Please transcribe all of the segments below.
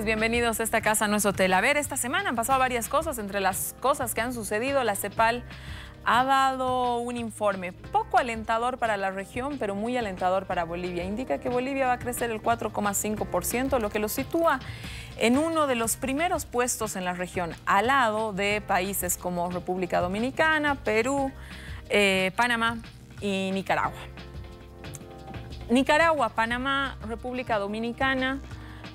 bienvenidos a esta casa, no es hotel. A ver, esta semana han pasado varias cosas. Entre las cosas que han sucedido, la CEPAL ha dado un informe poco alentador para la región, pero muy alentador para Bolivia. Indica que Bolivia va a crecer el 4,5%, lo que lo sitúa en uno de los primeros puestos en la región, al lado de países como República Dominicana, Perú, Panamá y Nicaragua. Nicaragua, Panamá, República Dominicana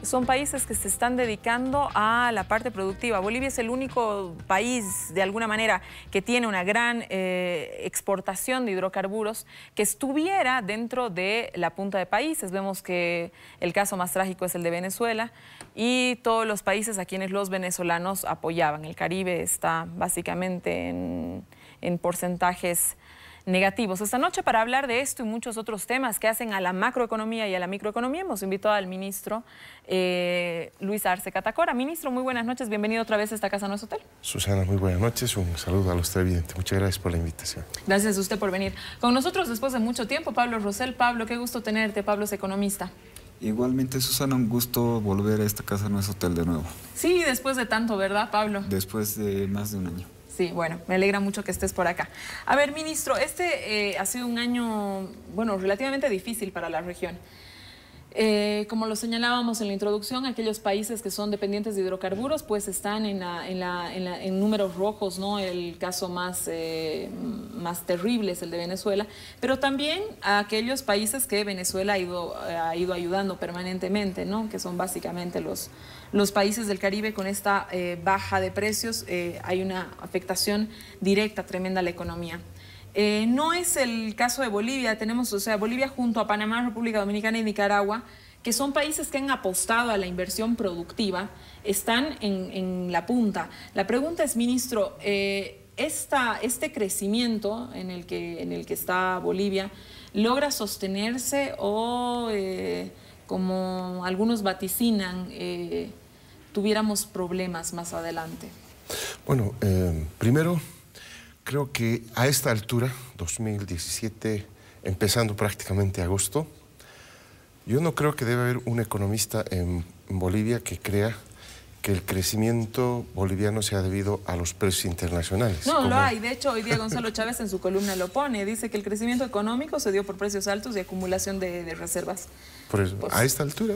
son países que se están dedicando a la parte productiva. Bolivia es el único país, de alguna manera, que tiene una gran exportación de hidrocarburos que estuviera dentro de la punta de países. Vemos que el caso más trágico es el de Venezuela y todos los países a quienes los venezolanos apoyaban. El Caribe está básicamente en porcentajes negativos. Esta noche, para hablar de esto y muchos otros temas que hacen a la macroeconomía y a la microeconomía, hemos invitado al ministro Luis Arce Catacora. Ministro, muy buenas noches, bienvenido otra vez a esta casa, no es hotel. Susana, muy buenas noches, un saludo a los televidentes. Muchas gracias por la invitación. Gracias a usted por venir. Con nosotros después de mucho tiempo, Pablo Rosell. Pablo, qué gusto tenerte. Pablo es economista. Igualmente, Susana, un gusto volver a esta casa, no es hotel de nuevo. Sí, después de tanto, ¿verdad, Pablo? Después de más de un año. Sí, bueno, me alegra mucho que estés por acá. A ver, ministro, ha sido un año, bueno, relativamente difícil para la región. Como lo señalábamos en la introducción, aquellos países que son dependientes de hidrocarburos pues están en números rojos, ¿no? El caso más terrible es el de Venezuela, pero también a aquellos países que Venezuela ha ido ayudando permanentemente, ¿no? Que son básicamente los países del Caribe. Con esta baja de precios hay una afectación directa tremenda a la economía. No es el caso de Bolivia. Tenemos, Bolivia junto a Panamá, República Dominicana y Nicaragua, que son países que han apostado a la inversión productiva, están en la punta. La pregunta es, ministro, este crecimiento en el que está Bolivia, ¿logra sostenerse o, como algunos vaticinan, tuviéramos problemas más adelante? Bueno, primero, creo que a esta altura, 2017, empezando prácticamente agosto, yo no creo que debe haber un economista en Bolivia que crea que el crecimiento boliviano sea debido a los precios internacionales. No, lo hay. De hecho, hoy día Gonzalo Chávez en su columna lo pone. Dice que el crecimiento económico se dio por precios altos y acumulación de reservas. Por eso, a esta altura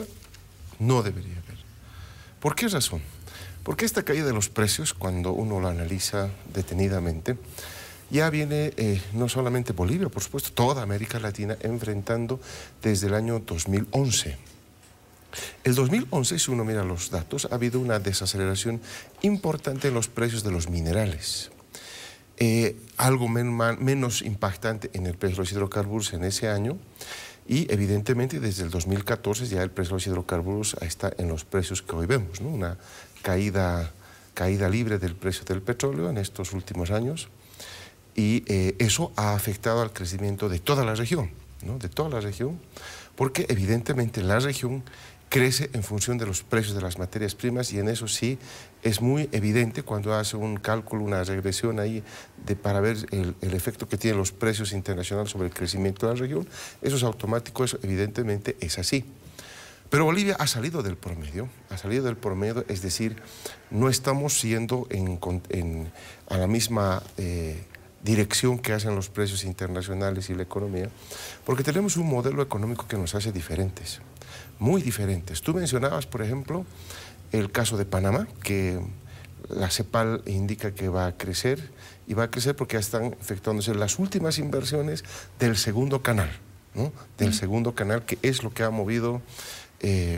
no debería haber. ¿Por qué razón? Porque esta caída de los precios, cuando uno lo analiza detenidamente, ya viene no solamente Bolivia, por supuesto, toda América Latina enfrentando desde el año 2011. El 2011, si uno mira los datos, ha habido una desaceleración importante en los precios de los minerales. Algo menos impactante en el precio de los hidrocarburos en ese año. Y evidentemente desde el 2014 ya el precio de los hidrocarburos está en los precios que hoy vemos, ¿no? Una caída libre del precio del petróleo en estos últimos años, y eso ha afectado al crecimiento de toda la región, ¿no? De toda la región, porque evidentemente la región crece en función de los precios de las materias primas, y en eso sí es muy evidente cuando hace un cálculo, una regresión ahí para ver el efecto que tienen los precios internacionales sobre el crecimiento de la región. Eso es automático, eso evidentemente es así. Pero Bolivia ha salido del promedio, es decir, no estamos siendo a la misma dirección que hacen los precios internacionales y la economía, porque tenemos un modelo económico que nos hace diferentes, muy diferentes. Tú mencionabas, por ejemplo, el caso de Panamá, que la CEPAL indica que va a crecer, y va a crecer porque ya están efectuándose las últimas inversiones del segundo canal, ¿no? Del segundo canal, que es lo que ha movido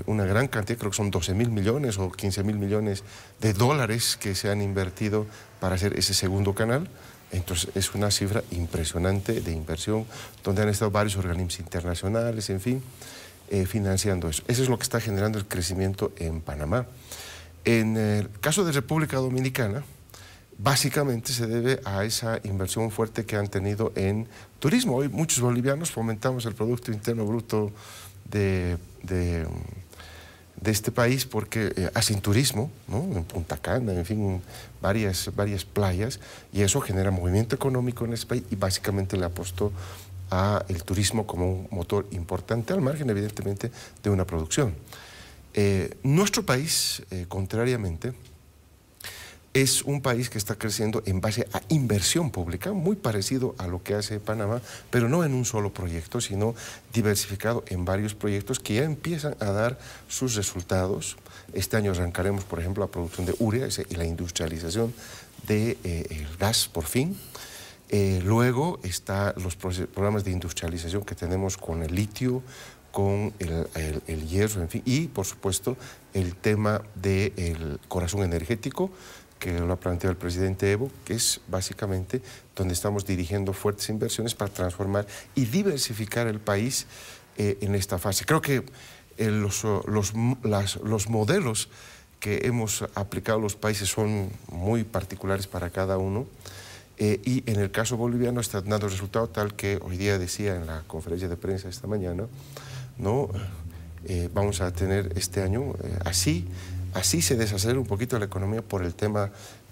una gran cantidad, creo que son 12.000 millones o 15.000 millones de dólares que se han invertido para hacer ese segundo canal. Entonces es una cifra impresionante de inversión, donde han estado varios organismos internacionales, en fin, financiando eso. Eso es lo que está generando el crecimiento en Panamá. En el caso de República Dominicana, básicamente se debe a esa inversión fuerte que han tenido en turismo. Hoy muchos bolivianos fomentamos el Producto Interno Bruto de este país porque hacen turismo, ¿no? En Punta Cana, en fin, varias playas, y eso genera movimiento económico en este país, y básicamente le apostó a el turismo como un motor importante, al margen evidentemente de una producción. Nuestro país, contrariamente, es un país que está creciendo en base a inversión pública, muy parecido a lo que hace Panamá, pero no en un solo proyecto, sino diversificado en varios proyectos que ya empiezan a dar sus resultados. Este año arrancaremos, por ejemplo, la producción de urea y la industrialización del gas, por fin. Luego están los programas de industrialización que tenemos con el litio, con el hierro, en fin, y por supuesto el tema del corazón energético, que lo ha planteado el presidente Evo, que es básicamente donde estamos dirigiendo fuertes inversiones para transformar y diversificar el país en esta fase. Creo que los modelos que hemos aplicado los países son muy particulares para cada uno, y en el caso boliviano está dando resultado tal que hoy día decía en la conferencia de prensa esta mañana, ¿no? Vamos a tener este año, así se desacelera un poquito la economía por el tema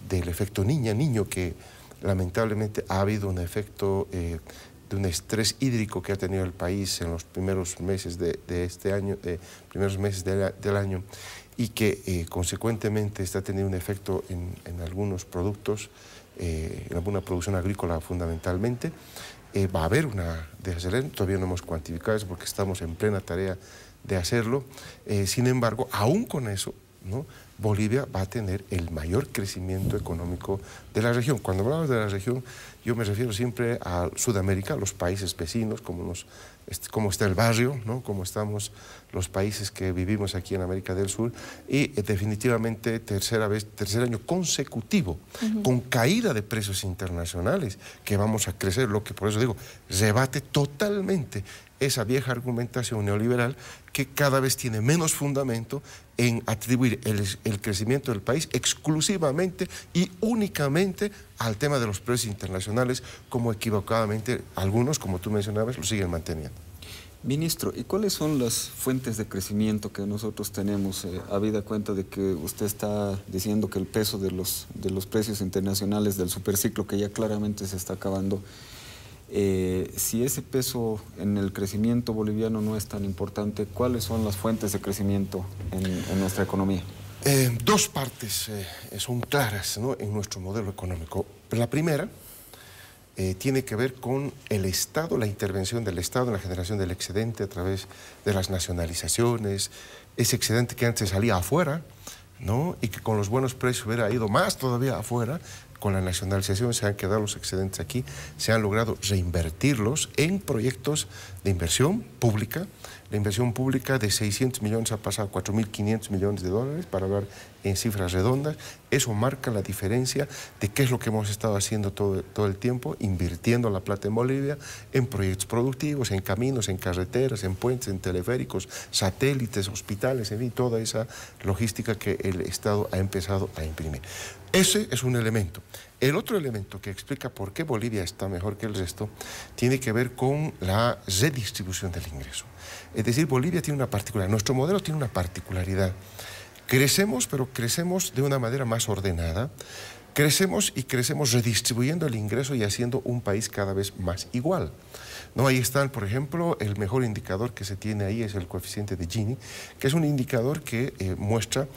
del efecto niña-niño, que lamentablemente ha habido un efecto de un estrés hídrico que ha tenido el país en los primeros meses de este año, primeros meses del año, y que consecuentemente está teniendo un efecto en algunos productos, en alguna producción agrícola fundamentalmente. Va a haber una desaceleración, todavía no hemos cuantificado eso porque estamos en plena tarea de hacerlo. Sin embargo, aún con eso, ¿no?, Bolivia va a tener el mayor crecimiento económico de la región. Cuando hablamos de la región, yo me refiero siempre a Sudamérica, a los países vecinos, cómo está el barrio, ¿no?, cómo estamos los países que vivimos aquí en América del Sur, y definitivamente tercer año consecutivo, con caída de precios internacionales, que vamos a crecer, lo que por eso digo, rebate totalmente esa vieja argumentación neoliberal que cada vez tiene menos fundamento en atribuir el crecimiento del país exclusivamente y únicamente al tema de los precios internacionales, como equivocadamente algunos, como tú mencionabas, lo siguen manteniendo. Ministro, ¿y cuáles son las fuentes de crecimiento que nosotros tenemos, habida cuenta de que usted está diciendo que el peso de los precios internacionales del superciclo, que ya claramente se está acabando, si ese peso en el crecimiento boliviano no es tan importante, ¿cuáles son las fuentes de crecimiento en nuestra economía? Dos partes son claras, ¿no?, en nuestro modelo económico. La primera tiene que ver con el Estado, la intervención del Estado en la generación del excedente a través de las nacionalizaciones, ese excedente que antes salía afuera, ¿no?, y que con los buenos precios hubiera ido más todavía afuera. Con la nacionalización se han quedado los excedentes aquí, se han logrado reinvertirlos en proyectos de inversión pública. La inversión pública de 600 millones ha pasado a 4.500 millones de dólares, para hablar en cifras redondas. Eso marca la diferencia de qué es lo que hemos estado haciendo todo el tiempo, invirtiendo la plata en Bolivia, en proyectos productivos, en caminos, en carreteras, en puentes, en teleféricos, satélites, hospitales, en fin, toda esa logística que el Estado ha empezado a imprimir. Ese es un elemento. El otro elemento que explica por qué Bolivia está mejor que el resto tiene que ver con la redistribución del ingreso. Es decir, Bolivia tiene una particularidad, nuestro modelo tiene una particularidad. Crecemos, pero crecemos de una manera más ordenada. Crecemos y crecemos redistribuyendo el ingreso y haciendo un país cada vez más igual. ¿No? Ahí está, por ejemplo, el mejor indicador que se tiene ahí es el coeficiente de Gini, que es un indicador que muestra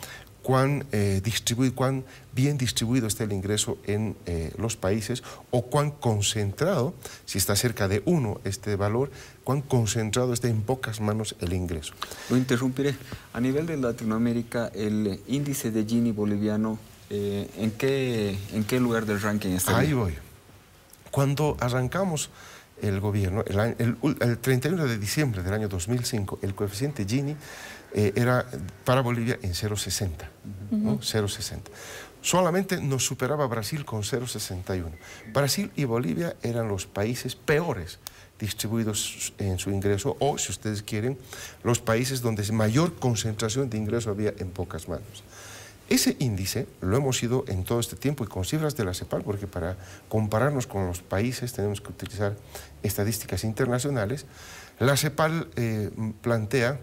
cuán bien distribuido está el ingreso en los países, o cuán concentrado, si está cerca de 1 este valor, cuán concentrado está en pocas manos el ingreso. Lo interrumpiré. A nivel de Latinoamérica, el índice de Gini boliviano, ¿en qué lugar del ranking está? Ahí voy. Cuando arrancamos el gobierno, el 31 de diciembre del año 2005, el coeficiente Gini era para Bolivia en 0,60, ¿no? 0,60. Solamente nos superaba Brasil con 0,61. Brasil y Bolivia eran los países peores distribuidos en su ingreso, o, si ustedes quieren, los países donde mayor concentración de ingreso había en pocas manos. Ese índice lo hemos ido en todo este tiempo, y con cifras de la CEPAL, porque para compararnos con los países tenemos que utilizar estadísticas internacionales. La CEPAL plantea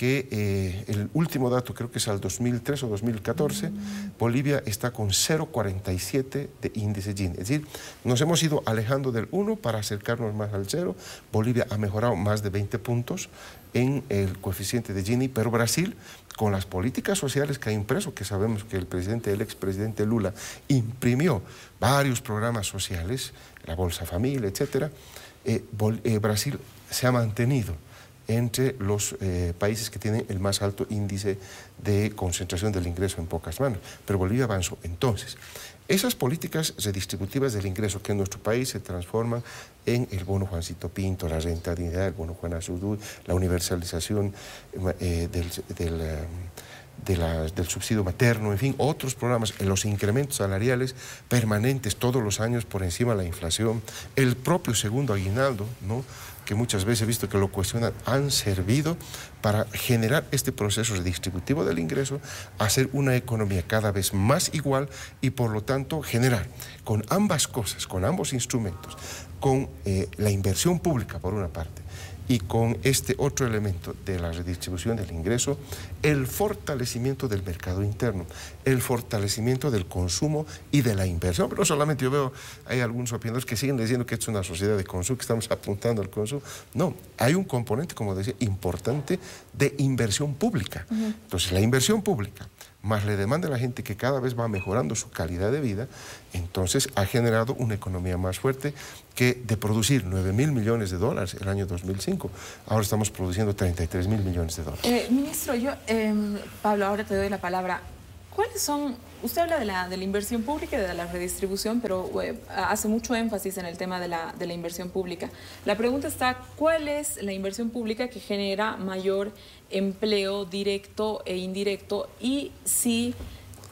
que el último dato, creo que es al 2003 o 2014, Bolivia está con 0,47 de índice Gini. Es decir, nos hemos ido alejando del 1 para acercarnos más al 0. Bolivia ha mejorado más de 20 puntos en el coeficiente de Gini, pero Brasil, con las políticas sociales que ha impreso, que sabemos que el expresidente Lula imprimió varios programas sociales, la Bolsa Familia, etc., Brasil se ha mantenido entre los países que tienen el más alto índice de concentración del ingreso en pocas manos. Pero Bolivia avanzó. Entonces, esas políticas redistributivas del ingreso que en nuestro país se transforman en el bono Juancito Pinto, la renta de dignidad, el bono Juan Azurduy, la universalización del subsidio materno, en fin, otros programas, los incrementos salariales permanentes todos los años por encima de la inflación, el propio segundo aguinaldo, ¿no?, que muchas veces he visto que lo cuestionan, han servido para generar este proceso redistributivo del ingreso, hacer una economía cada vez más igual y por lo tanto generar con ambas cosas, con ambos instrumentos, con la inversión pública por una parte y con este otro elemento de la redistribución del ingreso, el fortalecimiento del mercado interno, el fortalecimiento del consumo y de la inversión. Pero no solamente yo veo, hay algunos opinadores que siguen diciendo que esto es una sociedad de consumo, que estamos apuntando al consumo. No, hay un componente, como decía, importante de inversión pública. Entonces, la inversión pública, más le demanda a la gente que cada vez va mejorando su calidad de vida, entonces ha generado una economía más fuerte que de producir 9.000 millones de dólares el año 2005, ahora estamos produciendo 33.000 millones de dólares. Ministro, Pablo, ahora te doy la palabra. ¿Cuáles son, usted habla de la inversión pública y de la redistribución, pero hace mucho énfasis en el tema de la inversión pública? La pregunta está, ¿cuál es la inversión pública que genera mayor empleo directo e indirecto? Y si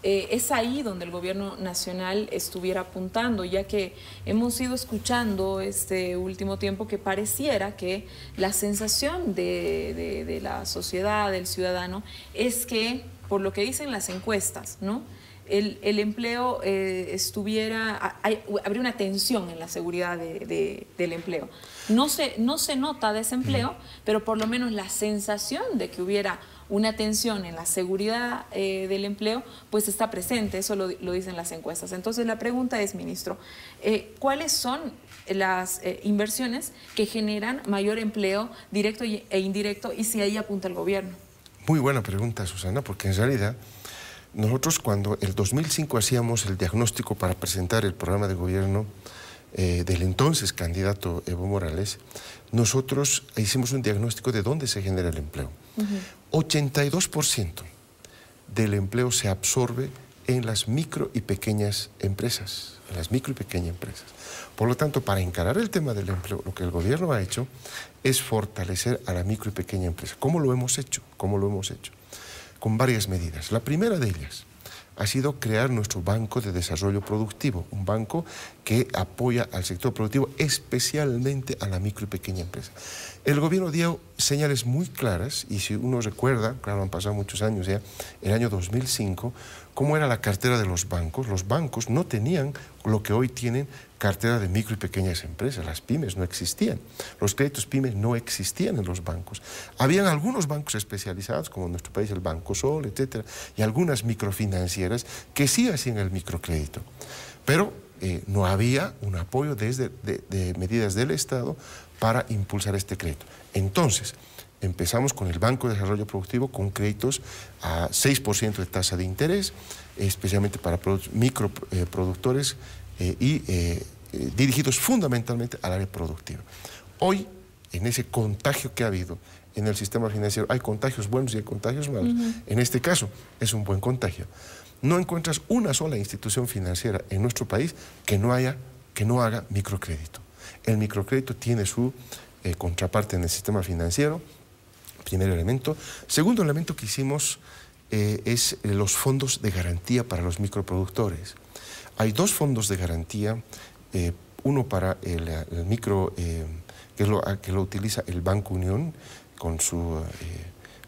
es ahí donde el gobierno nacional estuviera apuntando, ya que hemos ido escuchando este último tiempo que pareciera que la sensación de la sociedad, del ciudadano, es que, por lo que dicen las encuestas, ¿no?, el empleo habría una tensión en la seguridad del empleo. No se nota desempleo, pero por lo menos la sensación de que hubiera una tensión en la seguridad del empleo, pues está presente, eso lo dicen las encuestas. Entonces la pregunta es, ministro, ¿cuáles son las inversiones que generan mayor empleo directo e indirecto y si ahí apunta el gobierno? Muy buena pregunta, Susana, porque en realidad nosotros cuando el 2005 hacíamos el diagnóstico para presentar el programa de gobierno del entonces candidato Evo Morales, nosotros hicimos un diagnóstico de dónde se genera el empleo. 82% del empleo se absorbe en las micro y pequeñas empresas, Por lo tanto, para encarar el tema del empleo, lo que el gobierno ha hecho es fortalecer a la micro y pequeña empresa. ¿Cómo lo hemos hecho? Con varias medidas. La primera de ellas ha sido crear nuestro Banco de Desarrollo Productivo, un banco que apoya al sector productivo, especialmente a la micro y pequeña empresa. El gobierno dio señales muy claras, y si uno recuerda, claro, han pasado muchos años ya, el año 2005, cómo era la cartera de los bancos no tenían lo que hoy tienen, cartera de micro y pequeñas empresas, las pymes no existían, los créditos pymes no existían en los bancos. Habían algunos bancos especializados, como en nuestro país el Banco Sol, etcétera, y algunas microfinancieras que sí hacían el microcrédito, pero no había un apoyo de medidas del Estado para impulsar este crédito. Entonces, empezamos con el Banco de Desarrollo Productivo con créditos a 6% de tasa de interés, especialmente para microproductores y dirigidos fundamentalmente al área productiva. Hoy, en ese contagio que ha habido en el sistema financiero, hay contagios buenos y hay contagios malos. En este caso, es un buen contagio. No encuentras una sola institución financiera en nuestro país que no haga microcrédito. El microcrédito tiene su contraparte en el sistema financiero, primer elemento. Segundo elemento que hicimos es los fondos de garantía para los microproductores. Hay dos fondos de garantía, uno para el micro, que lo utiliza el Banco Unión con su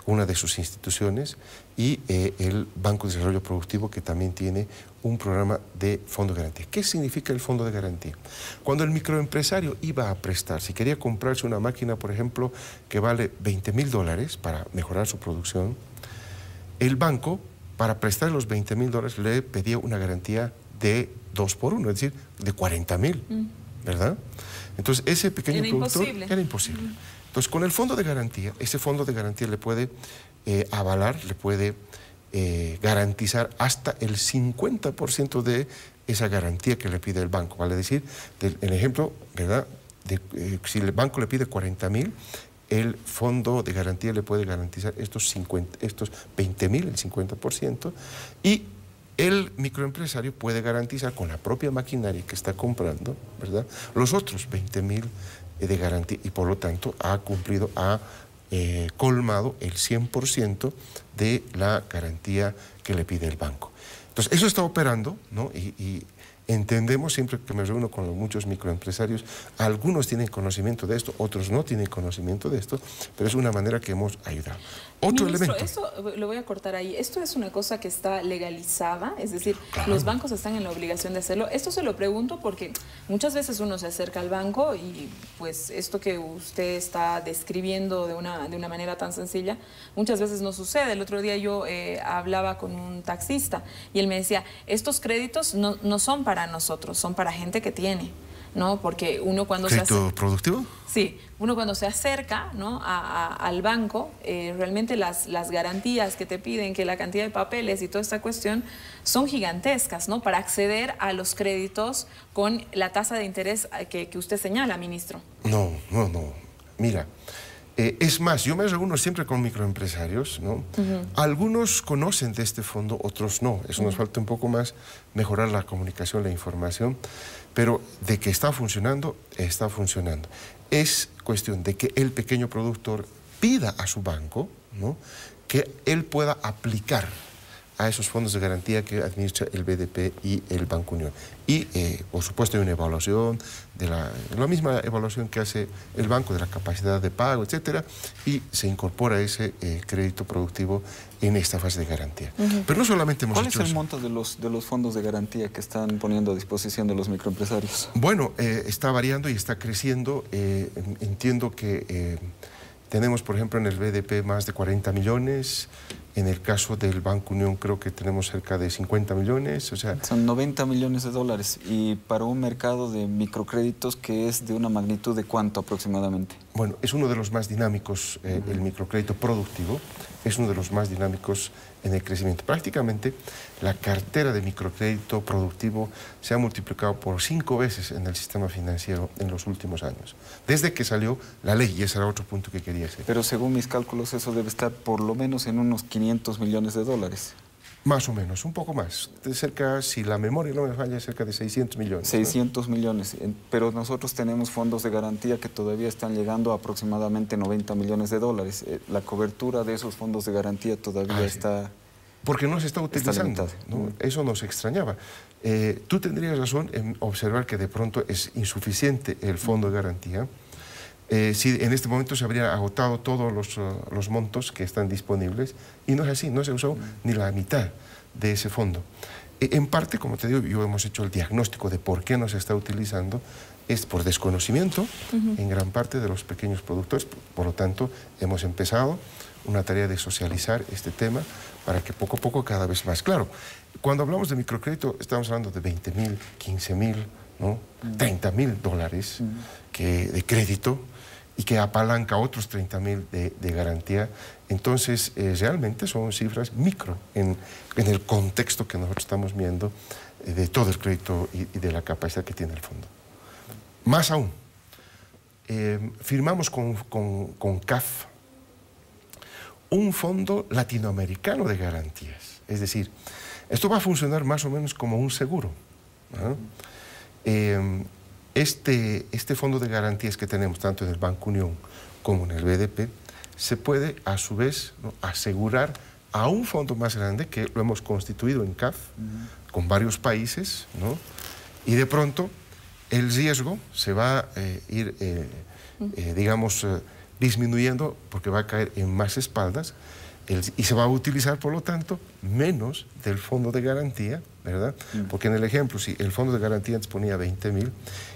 una de sus instituciones, y el Banco de Desarrollo Productivo, que también tiene un programa de fondo de garantía. ¿Qué significa el fondo de garantía? Cuando el microempresario iba a prestar, si quería comprarse una máquina, por ejemplo, que vale $20.000 para mejorar su producción, el banco, para prestar los $20.000, le pedía una garantía de 2 por 1, es decir, de $40.000, ¿verdad? Entonces, ese pequeño productor era imposible. Entonces, con el fondo de garantía, ese fondo de garantía le puede avalar, le puede garantizar hasta el 50% de esa garantía que le pide el banco. Vale decir, el ejemplo, ¿verdad? Si el banco le pide 40.000, el fondo de garantía le puede garantizar estos 20.000, el 50%, y el microempresario puede garantizar con la propia maquinaria que está comprando, ¿verdad?, los otros 20.000 de garantía, y por lo tanto ha cumplido, ha colmado el 100% de la garantía que le pide el banco. Entonces, eso está operando, ¿no? Y entendemos, siempre que me reúno con muchos microempresarios, algunos tienen conocimiento de esto, otros no tienen conocimiento de esto, pero es una manera que hemos ayudado. Otro Ministro, elemento. esto lo voy a cortar ahí. Esto es una cosa que está legalizada, es decir, Claro. los bancos están en la obligación de hacerlo. Esto se lo pregunto porque muchas veces uno se acerca al banco y pues esto que usted está describiendo de una manera tan sencilla, muchas veces no sucede. El otro día yo hablaba con un taxista y él me decía, estos créditos no son para nosotros, son para gente que tiene, ¿no? Porque uno cuando ¿Crédito productivo? Sí, uno cuando se acerca, ¿no?, al banco, realmente las garantías que te piden, que la cantidad de papeles y toda esta cuestión son gigantescas, ¿no?, para acceder a los créditos con la tasa de interés que usted señala, ministro. No. Mira, es más, yo me reúno siempre con microempresarios, ¿no? Algunos conocen de este fondo, otros no. Eso nos falta un poco más, mejorar la comunicación, la información, pero de que está funcionando, está funcionando. Es cuestión de que el pequeño productor pida a su banco, ¿no?, que él pueda aplicar a esos fondos de garantía que administra el BDP y el Banco Unión. Y, por supuesto, hay una evaluación, la misma evaluación que hace el banco de la capacidad de pago, etcétera, y se incorpora ese crédito productivo en esta fase de garantía. Pero no solamente hemos hecho eso. ¿Cuál es el monto de los fondos de garantía que están poniendo a disposición de los microempresarios? Bueno, está variando y está creciendo. Entiendo que tenemos, por ejemplo, en el BDP más de 40 millones. En el caso del Banco Unión creo que tenemos cerca de 50 millones. O sea, son 90 millones de dólares. Y para un mercado de microcréditos que es de una magnitud de ¿cuánto aproximadamente? Bueno, es uno de los más dinámicos, el microcrédito productivo, es uno de los más dinámicos en el crecimiento. Prácticamente la cartera de microcrédito productivo se ha multiplicado por 5 veces en el sistema financiero en los últimos años, desde que salió la ley, y ese era otro punto que quería hacer. Pero según mis cálculos eso debe estar por lo menos en unos 500 millones de dólares. Más o menos, un poco más. De cerca, si la memoria no me falla, cerca de 600 millones. 600 millones, pero nosotros tenemos fondos de garantía que todavía están llegando a aproximadamente 90 millones de dólares. La cobertura de esos fondos de garantía todavía está... Porque no se está utilizando, está ¿no? Eso nos extrañaba. Tú tendrías razón en observar que de pronto es insuficiente el fondo de garantía. Si en este momento se habría agotado todos los montos que están disponibles, y no es así, no se usó ni la mitad de ese fondo. En parte, como te digo, yo hemos hecho el diagnóstico de por qué no se está utilizando, es por desconocimiento en gran parte de los pequeños productores. Por lo tanto, hemos empezado una tarea de socializar este tema para que poco a poco cada vez más. Claro, cuando hablamos de microcrédito estamos hablando de 20.000, 15.000, ¿no?, 30.000 dólares de crédito, y que apalanca otros 30.000 de garantía. Entonces, realmente son cifras micro en el contexto que nosotros estamos viendo de todo el crédito y de la capacidad que tiene el fondo. Más aún, firmamos con CAF un fondo latinoamericano de garantías. Es decir, esto va a funcionar más o menos como un seguro, ¿no? Este fondo de garantías que tenemos tanto en el Banco Unión como en el BDP se puede a su vez, ¿no?, asegurar a un fondo más grande que lo hemos constituido en CAF con varios países, ¿no?, y de pronto el riesgo se va a ir, digamos, disminuyendo porque va a caer en más espaldas y se va a utilizar, por lo tanto, menos del fondo de garantía, ¿verdad? Porque en el ejemplo, si el fondo de garantía antes ponía 20.000,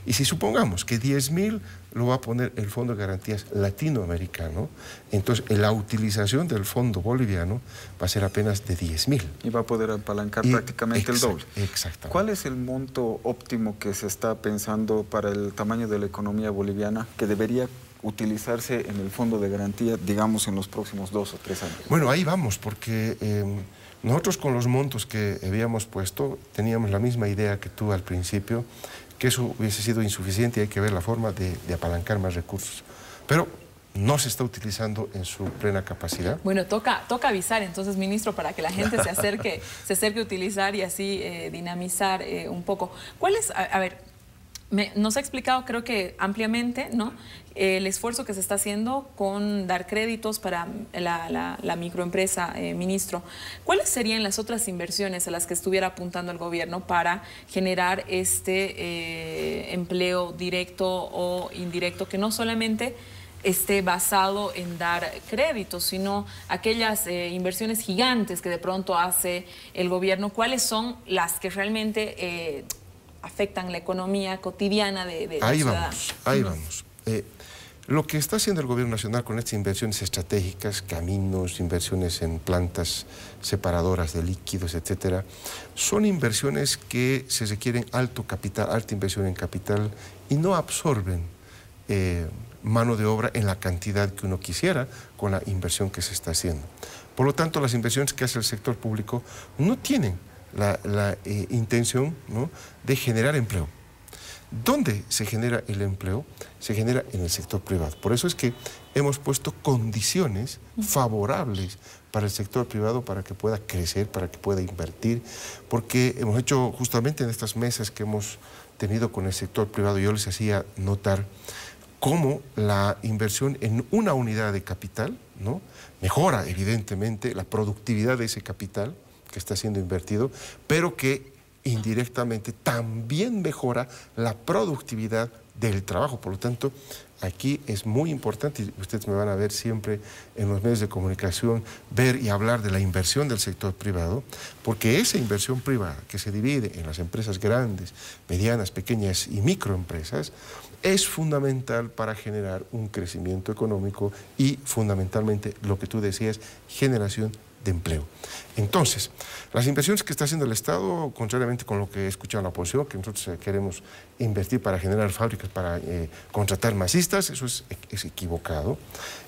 y si supongamos que 10.000 lo va a poner el fondo de garantías latinoamericano, entonces la utilización del fondo boliviano va a ser apenas de 10.000. Y va a poder apalancar prácticamente el doble. Exactamente. ¿Cuál es el monto óptimo que se está pensando para el tamaño de la economía boliviana que debería utilizarse en el fondo de garantía, digamos, en los próximos 2 o 3 años? Bueno, ahí vamos, porque nosotros con los montos que habíamos puesto teníamos la misma idea que tú al principio, que eso hubiese sido insuficiente y hay que ver la forma de apalancar más recursos. Pero no se está utilizando en su plena capacidad. Bueno, toca avisar entonces, ministro, para que la gente se acerque a utilizar y así dinamizar un poco. ¿Cuál es, a ver, nos ha explicado creo que ampliamente, ¿no?, el esfuerzo que se está haciendo con dar créditos para la microempresa, ministro? ¿Cuáles serían las otras inversiones a las que estuviera apuntando el gobierno para generar este empleo directo o indirecto, que no solamente esté basado en dar créditos, sino aquellas inversiones gigantes que de pronto hace el gobierno? ¿Cuáles son las que realmente afectan la economía cotidiana de los ciudadanos? Ahí vamos. Lo que está haciendo el gobierno nacional con estas inversiones estratégicas, caminos, inversiones en plantas separadoras de líquidos, etcétera, son inversiones que se requieren alto capital, alta inversión en capital, y no absorben mano de obra en la cantidad que uno quisiera con la inversión que se está haciendo. Por lo tanto, las inversiones que hace el sector público no tienen la intención, ¿no?, de generar empleo. ¿Dónde se genera el empleo? Se genera en el sector privado. Por eso es que hemos puesto condiciones favorables para el sector privado para que pueda crecer, para que pueda invertir, porque hemos hecho justamente en estas mesas que hemos tenido con el sector privado, yo les hacía notar cómo la inversión en una unidad de capital, ¿no?, mejora evidentemente la productividad de ese capital que está siendo invertido, pero que indirectamente también mejora la productividad del trabajo. Por lo tanto, aquí es muy importante, y ustedes me van a ver siempre en los medios de comunicación, ver y hablar de la inversión del sector privado, porque esa inversión privada que se divide en las empresas grandes, medianas, pequeñas y microempresas, es fundamental para generar un crecimiento económico y fundamentalmente, lo que tú decías, generación de empleo. Entonces, las inversiones que está haciendo el Estado, contrariamente con lo que he escuchado en la oposición, que nosotros queremos invertir para generar fábricas, para contratar masistas, eso es equivocado.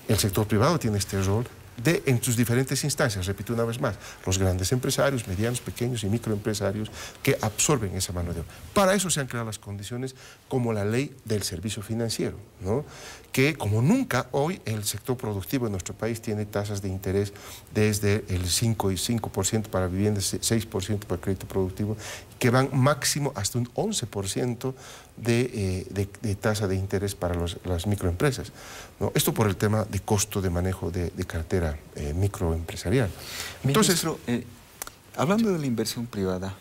El sector privado tiene este rol en sus diferentes instancias, repito una vez más, los grandes empresarios, medianos, pequeños y microempresarios que absorben esa mano de obra. Para eso se han creado las condiciones como la ley del servicio financiero, ¿no?, que como nunca hoy el sector productivo en nuestro país tiene tasas de interés desde el 5% para viviendas, 6% para crédito productivo, que van máximo hasta un 11% de tasa de interés para las microempresas, ¿no? Esto por el tema de costo de manejo de cartera microempresarial. Entonces, ministro, hablando de la inversión privada,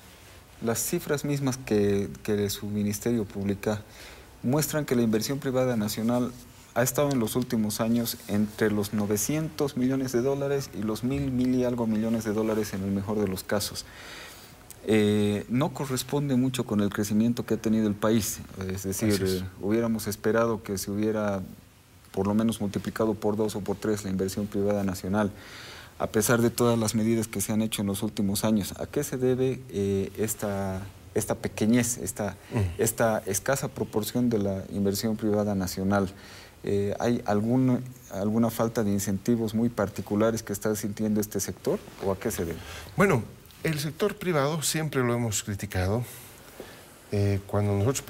las cifras mismas que su ministerio publica muestran que la inversión privada nacional ha estado en los últimos años entre los 900 millones de dólares y los 1.000 y algo millones de dólares en el mejor de los casos. No corresponde mucho con el crecimiento que ha tenido el país. Es decir, hubiéramos esperado que se hubiera por lo menos multiplicado por 2 o por 3 la inversión privada nacional, a pesar de todas las medidas que se han hecho en los últimos años. ¿A qué se debe esta pequeñez, esta escasa proporción de la inversión privada nacional? ¿Hay alguna falta de incentivos muy particulares que está sintiendo este sector o a qué se debe? Bueno, el sector privado siempre lo hemos criticado. Cuando nosotros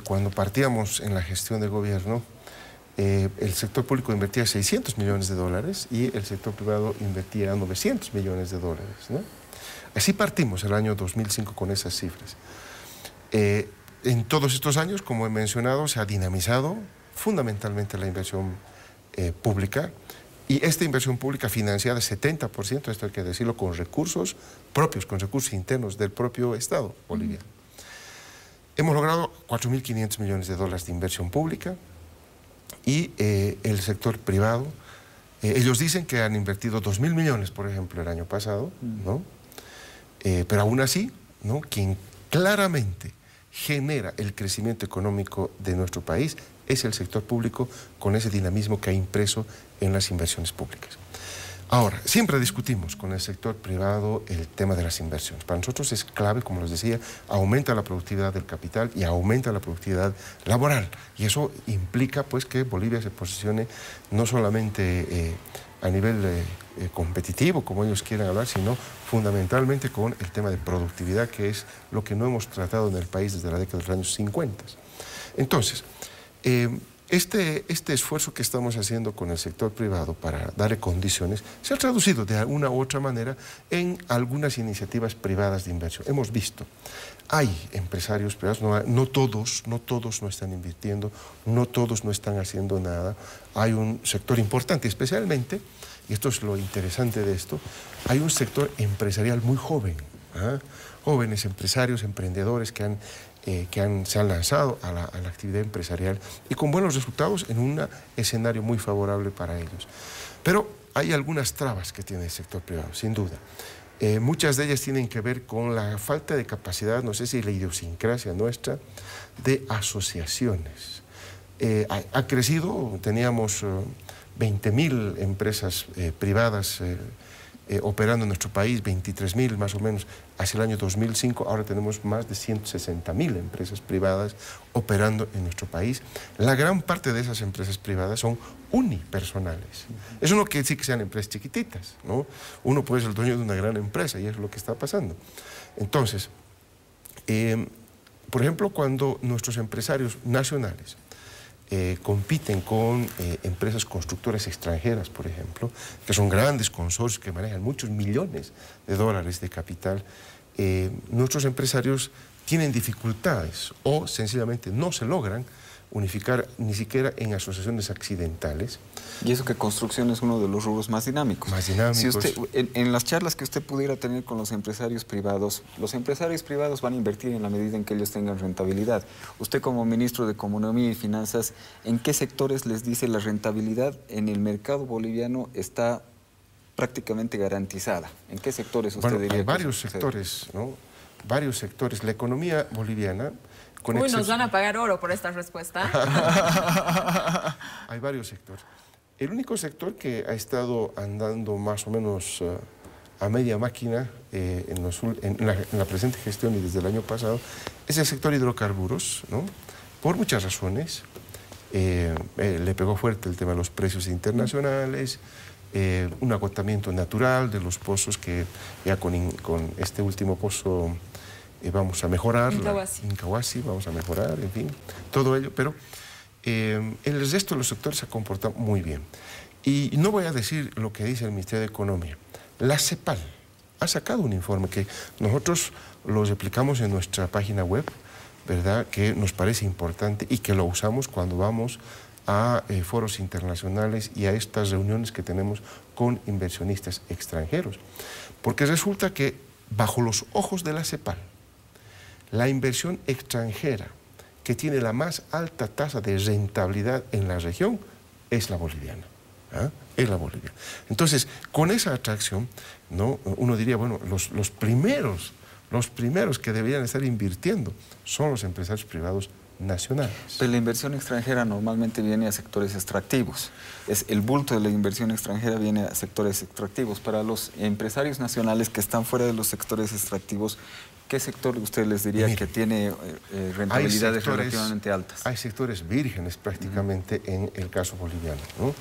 cuando partíamos en la gestión de gobierno, el sector público invertía 600 millones de dólares y el sector privado invertía 900 millones de dólares, ¿no? Así partimos el año 2005 con esas cifras. En todos estos años, como he mencionado, se ha dinamizado fundamentalmente la inversión pública, y esta inversión pública financiada 70%, esto hay que decirlo, con recursos propios, con recursos internos del propio Estado boliviano. Hemos logrado 4.500 millones de dólares de inversión pública y el sector privado, ellos dicen que han invertido 2.000 millones, por ejemplo, el año pasado, ¿no? Pero aún así, ¿no? Quien claramente genera el crecimiento económico de nuestro país es el sector público, con ese dinamismo que ha impreso en las inversiones públicas. Ahora, siempre discutimos con el sector privado el tema de las inversiones. Para nosotros es clave, como les decía, aumenta la productividad del capital y aumenta la productividad laboral. Y eso implica pues que Bolivia se posicione no solamente a nivel competitivo, como ellos quieren hablar, sino fundamentalmente con el tema de productividad, que es lo que no hemos tratado en el país desde la década de los años 50. Entonces, este esfuerzo que estamos haciendo con el sector privado para darle condiciones se ha traducido de una u otra manera en algunas iniciativas privadas de inversión. Hemos visto, hay empresarios privados, no todos no están invirtiendo, no todos no están haciendo nada. Hay un sector importante, especialmente, y esto es lo interesante de esto, hay un sector empresarial muy joven, jóvenes empresarios, emprendedores que se han lanzado a la actividad empresarial y con buenos resultados en un escenario muy favorable para ellos. Pero hay algunas trabas que tiene el sector privado, sin duda. Muchas de ellas tienen que ver con la falta de capacidad, no sé si la idiosincrasia nuestra, de asociaciones. Ha crecido, teníamos 20.000 empresas privadas operando en nuestro país, 23.000 más o menos hacia el año 2005, ahora tenemos más de 160.000 empresas privadas operando en nuestro país. La gran parte de esas empresas privadas son unipersonales. Eso no quiere decir que sean empresas chiquititas, ¿no? Uno puede ser el dueño de una gran empresa y es lo que está pasando. Entonces, por ejemplo, cuando nuestros empresarios nacionales compiten con empresas constructoras extranjeras, por ejemplo, que son grandes consorcios que manejan muchos millones de dólares de capital, nuestros empresarios tienen dificultades o sencillamente no se logran unificar ni siquiera en asociaciones accidentales. Y eso que construcción es uno de los rubros más dinámicos. Más dinámicos. Si usted, en las charlas que usted pudiera tener con los empresarios privados van a invertir en la medida en que ellos tengan rentabilidad. Usted como ministro de Economía y Finanzas, ¿en qué sectores les dice la rentabilidad en el mercado boliviano está prácticamente garantizada? ¿En qué sectores usted diría? Hay varios sectores, ¿no? Varios sectores. La economía boliviana... Uy, nos van a pagar oro por esta respuesta. Hay varios sectores. El único sector que ha estado andando más o menos a media máquina en la presente gestión y desde el año pasado es el sector hidrocarburos, ¿no? Por muchas razones. Le pegó fuerte el tema de los precios internacionales, un agotamiento natural de los pozos que ya con este último pozo... vamos a mejorar, Incahuasi, vamos a mejorar, en fin, todo ello, pero el resto de los sectores se ha comportado muy bien. Y no voy a decir lo que dice el Ministerio de Economía. La CEPAL ha sacado un informe que nosotros lo replicamos en nuestra página web, ¿verdad?, que nos parece importante y que lo usamos cuando vamos a foros internacionales y a estas reuniones que tenemos con inversionistas extranjeros. Porque resulta que bajo los ojos de la CEPAL, la inversión extranjera que tiene la más alta tasa de rentabilidad en la región es la boliviana. Es la boliviana. Entonces, con esa atracción, ¿no?, uno diría, bueno, los primeros que deberían estar invirtiendo son los empresarios privados nacionales. Pero la inversión extranjera normalmente viene a sectores extractivos. El bulto de la inversión extranjera viene a sectores extractivos. Para los empresarios nacionales que están fuera de los sectores extractivos, ¿qué sector usted les diría que tiene rentabilidades relativamente altas? Hay sectores vírgenes prácticamente en el caso boliviano, ¿no?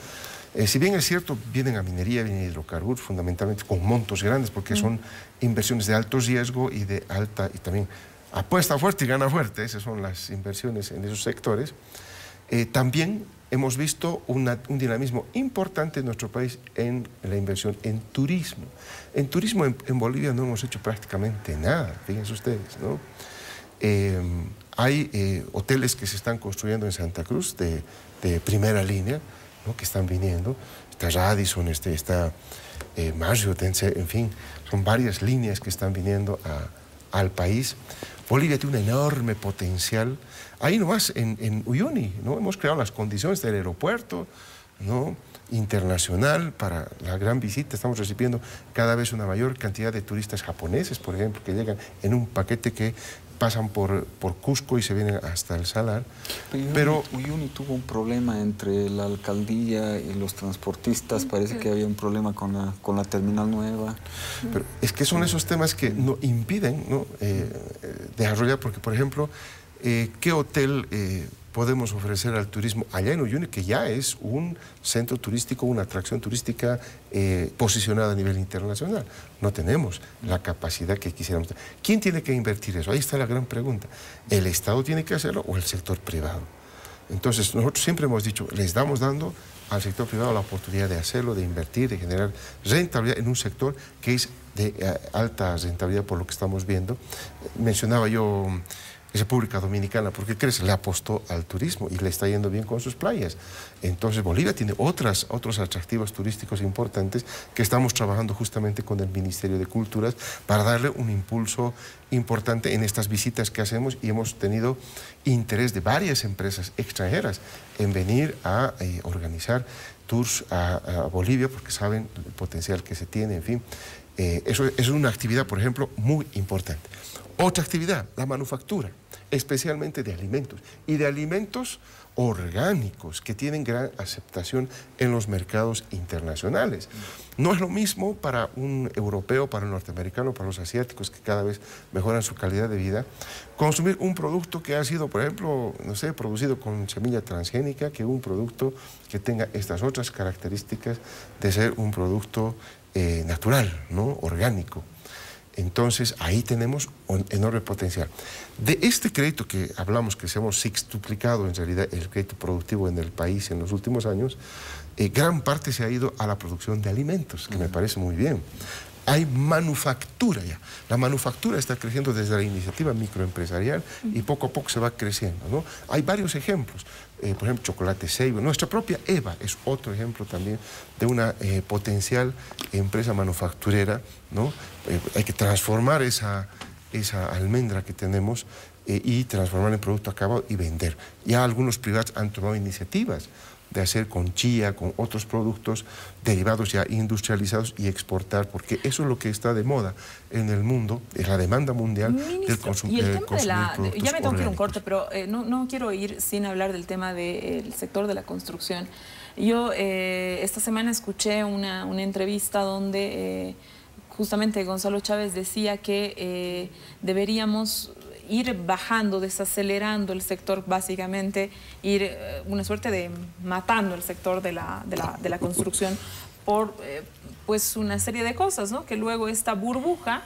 Si bien es cierto, vienen a minería, vienen a hidrocarburos, fundamentalmente con montos grandes, porque son inversiones de alto riesgo y de alta, y también apuesta fuerte y gana fuerte, esas son las inversiones en esos sectores. También hemos visto un dinamismo importante en nuestro país en la inversión en turismo. En turismo en Bolivia no hemos hecho prácticamente nada, fíjense ustedes, ¿no? Hay hoteles que se están construyendo en Santa Cruz de primera línea, ¿no?, que están viniendo. Está Radisson, está Marriott, en fin, son varias líneas que están viniendo al país. Bolivia tiene un enorme potencial. Ahí nomás en Uyuni, ¿no? Hemos creado las condiciones del aeropuerto, ¿no?, internacional para la gran visita. Estamos recibiendo cada vez una mayor cantidad de turistas japoneses, por ejemplo, que llegan en un paquete que pasan por Cusco y se vienen hasta el Salar. Pero Uyuni tuvo un problema entre la alcaldía y los transportistas. Parece que había un problema con la terminal nueva. Pero es que son esos temas que no impiden, ¿no?, desarrollar, porque, por ejemplo, ¿qué hotel podemos ofrecer al turismo allá en Uyuni, que ya es un centro turístico, una atracción turística posicionada a nivel internacional? No tenemos la capacidad que quisiéramos tener. ¿Quién tiene que invertir eso? Ahí está la gran pregunta. ¿El Estado tiene que hacerlo o el sector privado? Entonces, nosotros siempre hemos dicho, le estamos dando al sector privado la oportunidad de hacerlo, de invertir, de generar rentabilidad en un sector que es de alta rentabilidad por lo que estamos viendo. Mencionaba yo República Dominicana, porque crece, le apostó al turismo y le está yendo bien con sus playas. Entonces Bolivia tiene otros atractivos turísticos importantes que estamos trabajando justamente con el Ministerio de Culturas para darle un impulso importante en estas visitas que hacemos, y hemos tenido interés de varias empresas extranjeras en venir a organizar tours a Bolivia, porque saben el potencial que se tiene, en fin. Eso es una actividad, por ejemplo, muy importante. Otra actividad, la manufactura, especialmente de alimentos, y de alimentos orgánicos que tienen gran aceptación en los mercados internacionales. No es lo mismo para un europeo, para un norteamericano, para los asiáticos, que cada vez mejoran su calidad de vida, consumir un producto que ha sido, por ejemplo, no sé, producido con semilla transgénica, que un producto que tenga estas otras características de ser un producto natural, ¿no?, orgánico. Entonces, ahí tenemos un enorme potencial. De este crédito que hablamos, que se hemos sextuplicado en realidad el crédito productivo en el país en los últimos años, gran parte se ha ido a la producción de alimentos, que me parece muy bien. Hay manufactura ya. La manufactura está creciendo desde la iniciativa microempresarial y poco a poco se va creciendo, ¿no? Hay varios ejemplos. Por ejemplo, Chocolate Seibo. Nuestra propia EVA es otro ejemplo también de una potencial empresa manufacturera, ¿no? Hay que transformar esa almendra que tenemos y transformar en producto acabado y vender. Ya algunos privados han tomado iniciativas de hacer con chía, con otros productos derivados ya industrializados y exportar, porque eso es lo que está de moda en el mundo, es la demanda mundial del consumo. Y el tema de la... Ya me tengo que ir a un corte, pero no quiero ir sin hablar del tema del sector de la construcción. Yo esta semana escuché una entrevista donde justamente Gonzalo Chávez decía que deberíamos ir bajando, desacelerando el sector, básicamente, ir una suerte de matando el sector de la construcción por pues una serie de cosas, ¿no?, que luego esta burbuja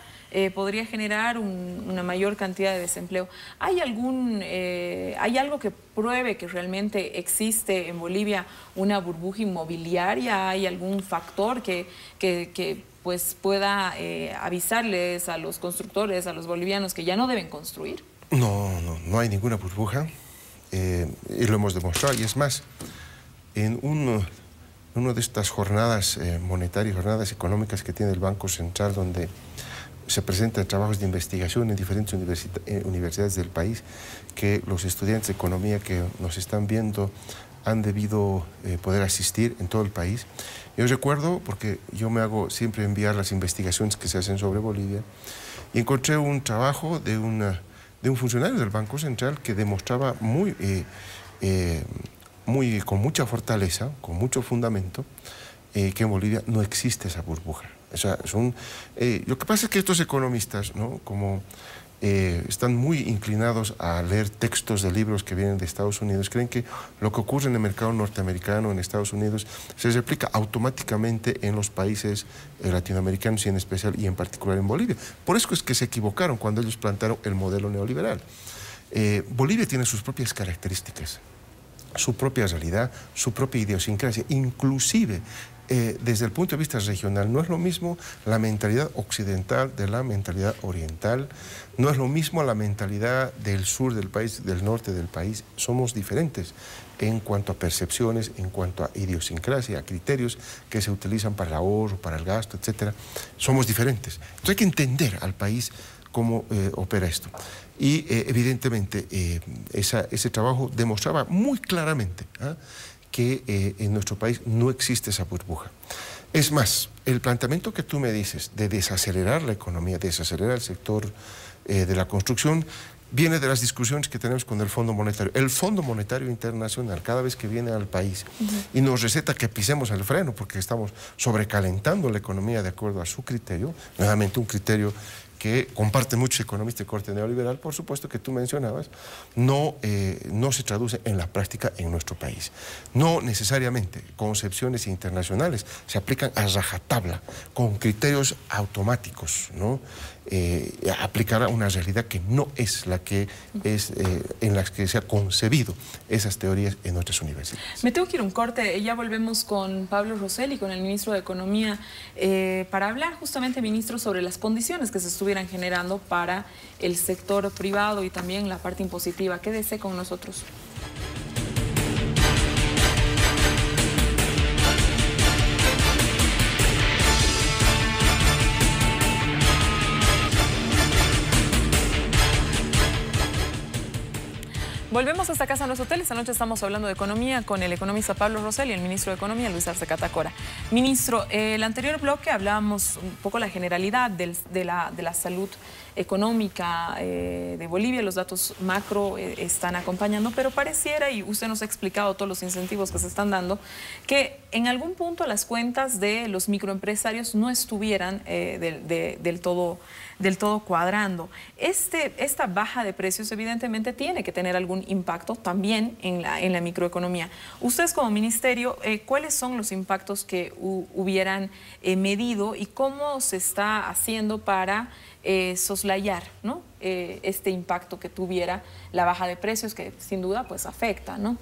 podría generar una mayor cantidad de desempleo. ¿Hay algo que pruebe que realmente existe en Bolivia una burbuja inmobiliaria? ¿Hay algún factor que pues pueda avisarles a los constructores, a los bolivianos, que ya no deben construir? No hay ninguna burbuja, y lo hemos demostrado. Y es más, en una de estas jornadas monetarias, jornadas económicas que tiene el Banco Central, donde se presentan trabajos de investigación en diferentes universidades del país, que los estudiantes de economía que nos están viendo han debido poder asistir en todo el país. Yo recuerdo, porque yo me hago siempre enviar las investigaciones que se hacen sobre Bolivia, y encontré un trabajo de un funcionario del Banco Central que demostraba con mucha fortaleza, con mucho fundamento, que en Bolivia no existe esa burbuja. O sea, lo que pasa es que estos economistas, ¿no?, como están muy inclinados a leer textos de libros que vienen de Estados Unidos, creen que lo que ocurre en el mercado norteamericano, en Estados Unidos, se replica automáticamente en los países latinoamericanos, y en especial y en particular en Bolivia. Por eso es que se equivocaron cuando ellos plantaron el modelo neoliberal. Bolivia tiene sus propias características, su propia realidad, su propia idiosincrasia, inclusive desde el punto de vista regional. No es lo mismo la mentalidad occidental de la mentalidad oriental, no es lo mismo la mentalidad del sur del país, del norte del país. Somos diferentes en cuanto a percepciones, en cuanto a idiosincrasia, a criterios que se utilizan para el ahorro, para el gasto, etc. Somos diferentes. Entonces hay que entender al país cómo opera esto. Y evidentemente ese trabajo demostraba muy claramente que en nuestro país no existe esa burbuja. Es más, el planteamiento que tú me dices de desacelerar la economía, desacelerar el sector de la construcción, viene de las discusiones que tenemos con el Fondo Monetario. El Fondo Monetario Internacional, cada vez que viene al país y nos receta que pisemos el freno porque estamos sobrecalentando la economía de acuerdo a su criterio, nuevamente un criterio que comparte muchos economistas de corte neoliberal, por supuesto que tú mencionabas, no se traduce en la práctica en nuestro país. No necesariamente concepciones internacionales se aplican a rajatabla, con criterios automáticos, ¿no? Aplicar a una realidad que no es la que es en la que se ha concebido esas teorías en nuestras universidades. Me tengo que ir a un corte, ya volvemos con Pablo Rosselli, con el ministro de Economía, para hablar justamente, ministro, sobre las condiciones que se estuvieran generando para el sector privado y también la parte impositiva. Quédese con nosotros. Volvemos a esta casa, a nuestro hotel. Esta noche estamos hablando de economía con el economista Pablo Rosselli y el ministro de Economía, Luis Arce Catacora. Ministro, el anterior bloque hablábamos un poco la generalidad de la salud económica de Bolivia. Los datos macro están acompañando, pero pareciera, y usted nos ha explicado todos los incentivos que se están dando, que en algún punto las cuentas de los microempresarios no estuvieran del todo cuadrando. Esta baja de precios evidentemente tiene que tener algún impacto también en la microeconomía. Ustedes como ministerio, ¿cuáles son los impactos que hubieran medido y cómo se está haciendo para soslayar, ¿no? Este impacto que tuviera la baja de precios, que sin duda pues afecta, ¿no?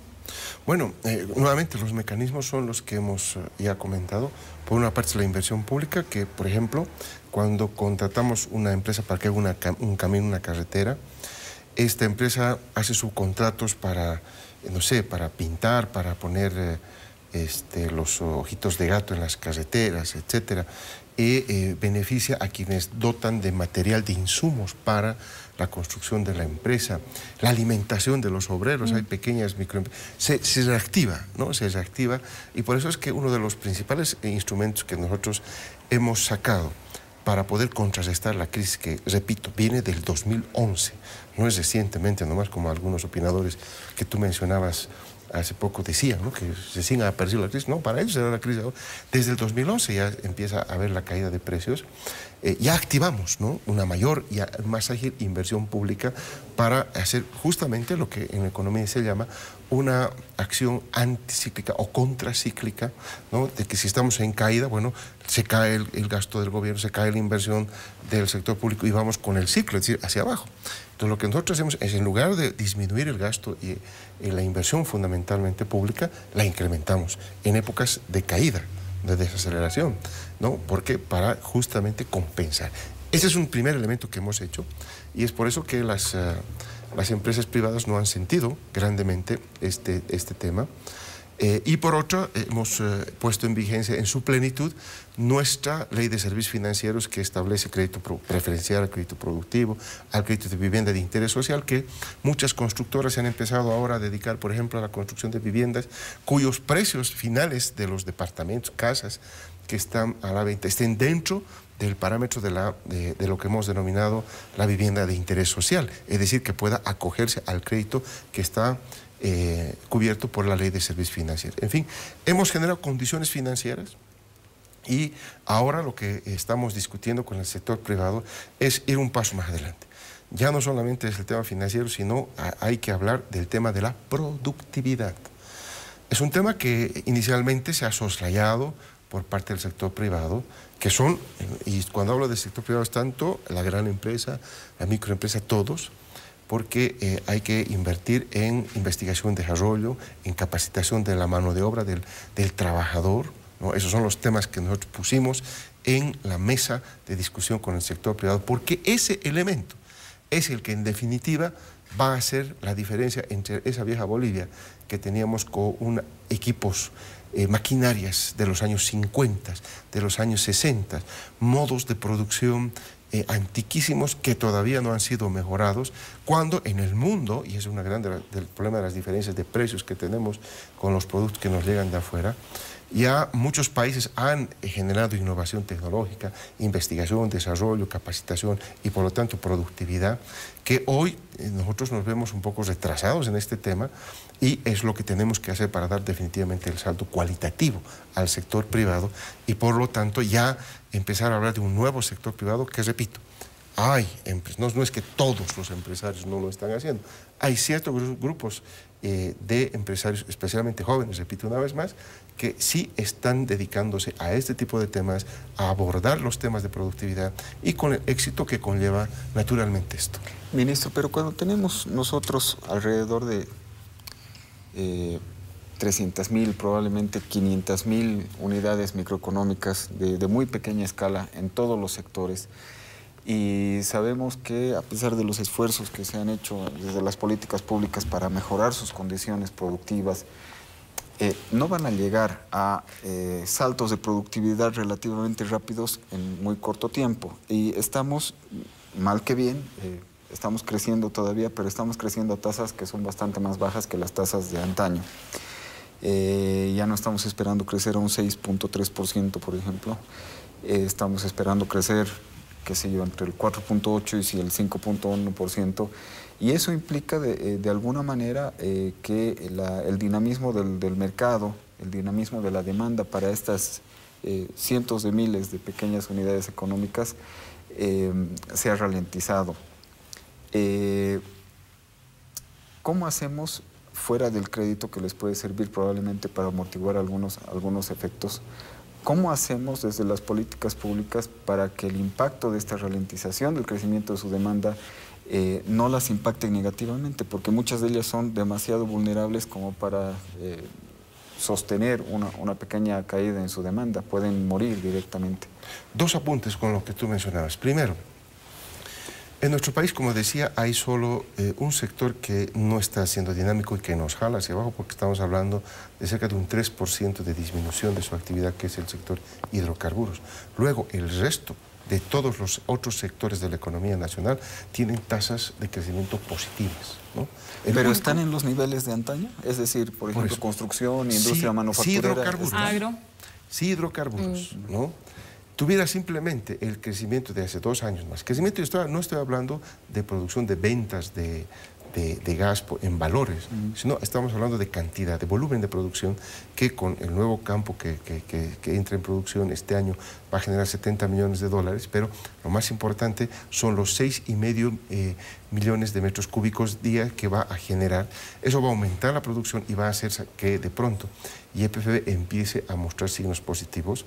Bueno, nuevamente los mecanismos son los que hemos ya comentado. Por una parte, la inversión pública, que por ejemplo, cuando contratamos una empresa para que haga un camino, una carretera, esta empresa hace subcontratos para, no sé, para pintar, para poner los ojitos de gato en las carreteras, etcétera, y beneficia a quienes dotan de material, de insumos para la construcción de la empresa, la alimentación de los obreros. Hay pequeñas microempresas, se reactiva, ¿no? Se reactiva, y por eso es que uno de los principales instrumentos que nosotros hemos sacado para poder contrarrestar la crisis, que, repito, viene del 2011, no es recientemente nomás, como algunos opinadores que tú mencionabas hace poco decían, ¿no? Que recién ha aparecido la crisis. No, para ellos era la crisis ahora. Desde el 2011 ya empieza a haber la caída de precios. Ya activamos, ¿no?, una mayor y más ágil inversión pública para hacer justamente lo que en economía se llama una acción anticíclica o contracíclica, ¿no? De que si estamos en caída, bueno, se cae el gasto del gobierno, se cae la inversión del sector público y vamos con el ciclo, es decir, hacia abajo. Entonces lo que nosotros hacemos es, en lugar de disminuir el gasto y la inversión fundamentalmente pública, la incrementamos en épocas de caída, de desaceleración, ¿no? Porque para justamente compensar. Ese es un primer elemento que hemos hecho, y es por eso que las empresas privadas no han sentido grandemente este tema. Y por otra, hemos puesto en vigencia en su plenitud nuestra ley de servicios financieros, que establece crédito preferencial al crédito productivo, al crédito de vivienda de interés social, que muchas constructoras se han empezado ahora a dedicar, por ejemplo, a la construcción de viviendas cuyos precios finales de los departamentos, casas que están a la venta, estén dentro del parámetro de lo que hemos denominado la vivienda de interés social, es decir, que pueda acogerse al crédito que está cubierto por la ley de servicios financieros. En fin, hemos generado condiciones financieras, y ahora lo que estamos discutiendo con el sector privado es ir un paso más adelante. Ya no solamente es el tema financiero, sino hay que hablar del tema de la productividad. Es un tema que inicialmente se ha soslayado por parte del sector privado, que son, y cuando hablo del sector privado es tanto la gran empresa, la microempresa, todos, porque hay que invertir en investigación y desarrollo, en capacitación de la mano de obra del trabajador, ¿no? Esos son los temas que nosotros pusimos en la mesa de discusión con el sector privado, porque ese elemento es el que en definitiva va a hacer la diferencia entre esa vieja Bolivia que teníamos con equipos, maquinarias de los años 50, de los años 60, modos de producción antiquísimos que todavía no han sido mejorados, cuando en el mundo, y es una gran del problema de las diferencias de precios que tenemos con los productos que nos llegan de afuera, ya muchos países han generado innovación tecnológica, investigación, desarrollo, capacitación y por lo tanto productividad, que hoy nosotros nos vemos un poco retrasados en este tema, y es lo que tenemos que hacer para dar definitivamente el salto cualitativo al sector privado y por lo tanto ya empezar a hablar de un nuevo sector privado que, repito, no es que todos los empresarios no lo están haciendo, hay ciertos grupos de empresarios, especialmente jóvenes, repito una vez más, que sí están dedicándose a este tipo de temas, a abordar los temas de productividad y con el éxito que conlleva naturalmente esto. Ministro, pero cuando tenemos nosotros alrededor de 300.000, probablemente 500.000 unidades microeconómicas de muy pequeña escala en todos los sectores, y sabemos que a pesar de los esfuerzos que se han hecho desde las políticas públicas para mejorar sus condiciones productivas, no van a llegar a saltos de productividad relativamente rápidos en muy corto tiempo. Y estamos, mal que bien, estamos creciendo todavía, pero estamos creciendo a tasas que son bastante más bajas que las tasas de antaño. Ya no estamos esperando crecer a un 6.3%, por ejemplo. Estamos esperando crecer, qué sé yo, entre el 4.8% y el 5.1%. Y eso implica de alguna manera que el dinamismo del mercado, el dinamismo de la demanda para estas cientos de miles de pequeñas unidades económicas se ha ralentizado. ¿Cómo hacemos, fuera del crédito que les puede servir probablemente para amortiguar algunos efectos, cómo hacemos desde las políticas públicas para que el impacto de esta ralentización del crecimiento de su demanda no las impacten negativamente? Porque muchas de ellas son demasiado vulnerables como para sostener una pequeña caída en su demanda, pueden morir directamente. Dos apuntes con lo que tú mencionabas. Primero, en nuestro país, como decía, hay solo un sector que no está siendo dinámico y que nos jala hacia abajo, porque estamos hablando de cerca de un 3% de disminución de su actividad, que es el sector hidrocarburos. Luego, el resto de todos los otros sectores de la economía nacional tienen tasas de crecimiento positivas, ¿no? ¿Pero están en los niveles de antaño? Es decir, por ejemplo, construcción, industria manufacturera. Sí, hidrocarburos. Agro. Sí, hidrocarburos, ¿no? Tuviera simplemente el crecimiento de hace 2 años más. Crecimiento, no estoy hablando de producción de ventas de gas en valores, sino estamos hablando de cantidad, de volumen de producción, que con el nuevo campo que entra en producción este año va a generar $70 millones, pero lo más importante son los 6,5 millones de metros cúbicos día que va a generar. Eso va a aumentar la producción y va a hacer que de pronto YPF empiece a mostrar signos positivos.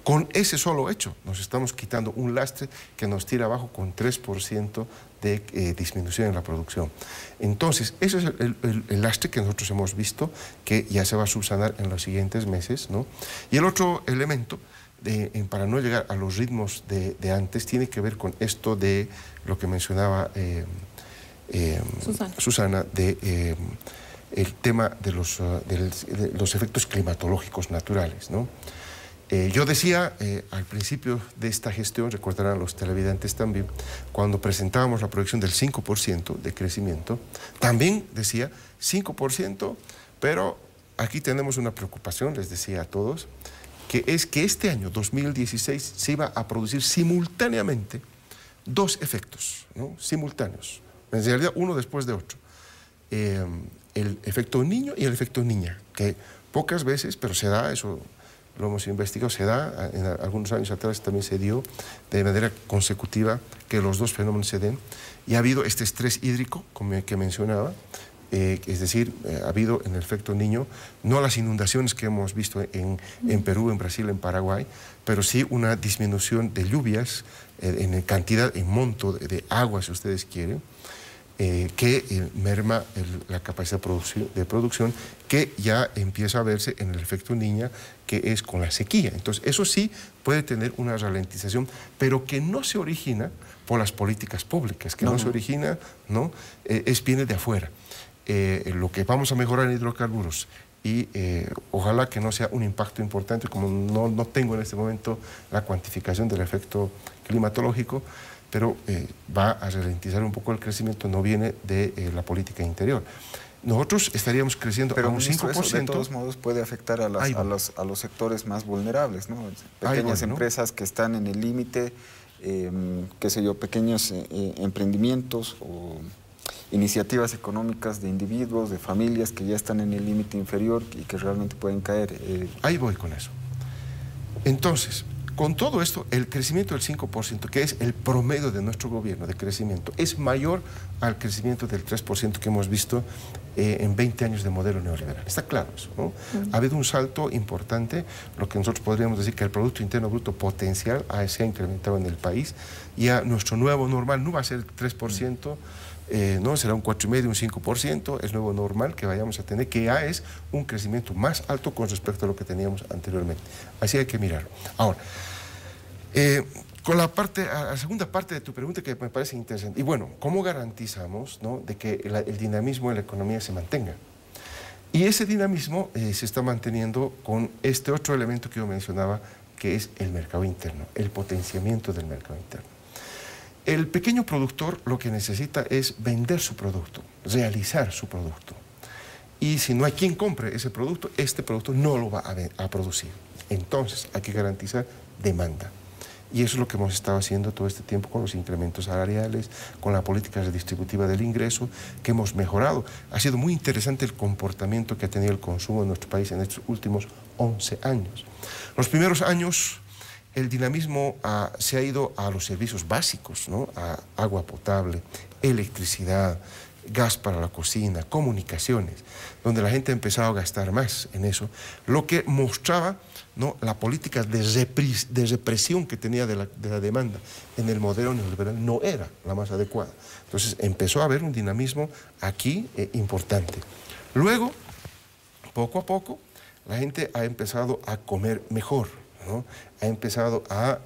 Con ese solo hecho nos estamos quitando un lastre que nos tira abajo con 3% de disminución en la producción. Entonces, ese es el lastre que nosotros hemos visto que ya se va a subsanar en los siguientes meses, ¿no? Y el otro elemento, para no llegar a los ritmos de antes, tiene que ver con esto de lo que mencionaba Susana, el tema de los efectos climatológicos naturales, ¿no? Yo decía al principio de esta gestión, recordarán los televidentes también, cuando presentábamos la proyección del 5% de crecimiento, también decía 5%, pero aquí tenemos una preocupación, les decía a todos, que es que este año, 2016, se iba a producir simultáneamente 2 efectos, ¿no? Simultáneos, en realidad uno después de otro. El efecto niño y el efecto niña, que pocas veces, pero se da eso. Lo hemos investigado, se da, en algunos años atrás también se dio de manera consecutiva que los dos fenómenos se den, y ha habido este estrés hídrico, como que mencionaba, es decir, ha habido en el efecto niño, no las inundaciones que hemos visto en Perú, en Brasil, en Paraguay, pero sí una disminución de lluvias, en cantidad, en monto de agua, si ustedes quieren, que merma la capacidad de producción, que ya empieza a verse en el efecto niña, que es con la sequía. Entonces, eso sí puede tener una ralentización, pero que no se origina por las políticas públicas, que no se origina, ¿no? Viene de afuera. Lo que vamos a mejorar en hidrocarburos, y ojalá que no sea un impacto importante, como no tengo en este momento la cuantificación del efecto climatológico, pero va a ralentizar un poco el crecimiento, no viene de la política interior. Nosotros estaríamos creciendo a un 5%. Eso de todos modos puede afectar a los sectores más vulnerables, ¿no? Pequeñas empresas que están en el límite, qué sé yo, pequeños emprendimientos o iniciativas económicas de individuos, de familias que ya están en el límite inferior y que realmente pueden caer. Ahí voy con eso. Entonces, con todo esto, el crecimiento del 5%, que es el promedio de nuestro gobierno de crecimiento, es mayor al crecimiento del 3% que hemos visto en 20 años de modelo neoliberal. Está claro eso, ¿no? Ha habido un salto importante, lo que nosotros podríamos decir que el Producto Interno Bruto potencial se ha incrementado en el país. Ya nuestro nuevo normal no va a ser 3%, no, será un 4,5%, un 5%, es nuevo normal que vayamos a tener, que ya es un crecimiento más alto con respecto a lo que teníamos anteriormente. Así hay que mirarlo. Ahora, con la segunda parte de tu pregunta que me parece interesante, y bueno, ¿cómo garantizamos, ¿no?, de que el dinamismo de la economía se mantenga? Y ese dinamismo se está manteniendo con este otro elemento que yo mencionaba, que es el mercado interno, el potenciamiento del mercado interno. El pequeño productor lo que necesita es vender su producto, realizar su producto. Y si no hay quien compre ese producto, este producto no lo va a producir. Entonces hay que garantizar demanda. Y eso es lo que hemos estado haciendo todo este tiempo con los incrementos salariales, con la política redistributiva del ingreso, que hemos mejorado. Ha sido muy interesante el comportamiento que ha tenido el consumo en nuestro país en estos últimos 11 años. Los primeros años el dinamismo se ha ido a los servicios básicos, ¿no?, a agua potable, electricidad, gas para la cocina, comunicaciones, donde la gente ha empezado a gastar más en eso, lo que mostraba, ¿no?, la política de represión que tenía de la demanda en el modelo neoliberal no era la más adecuada. Entonces empezó a haber un dinamismo aquí importante. Luego, poco a poco, la gente ha empezado a comer mejor, ¿no? Ha empezado a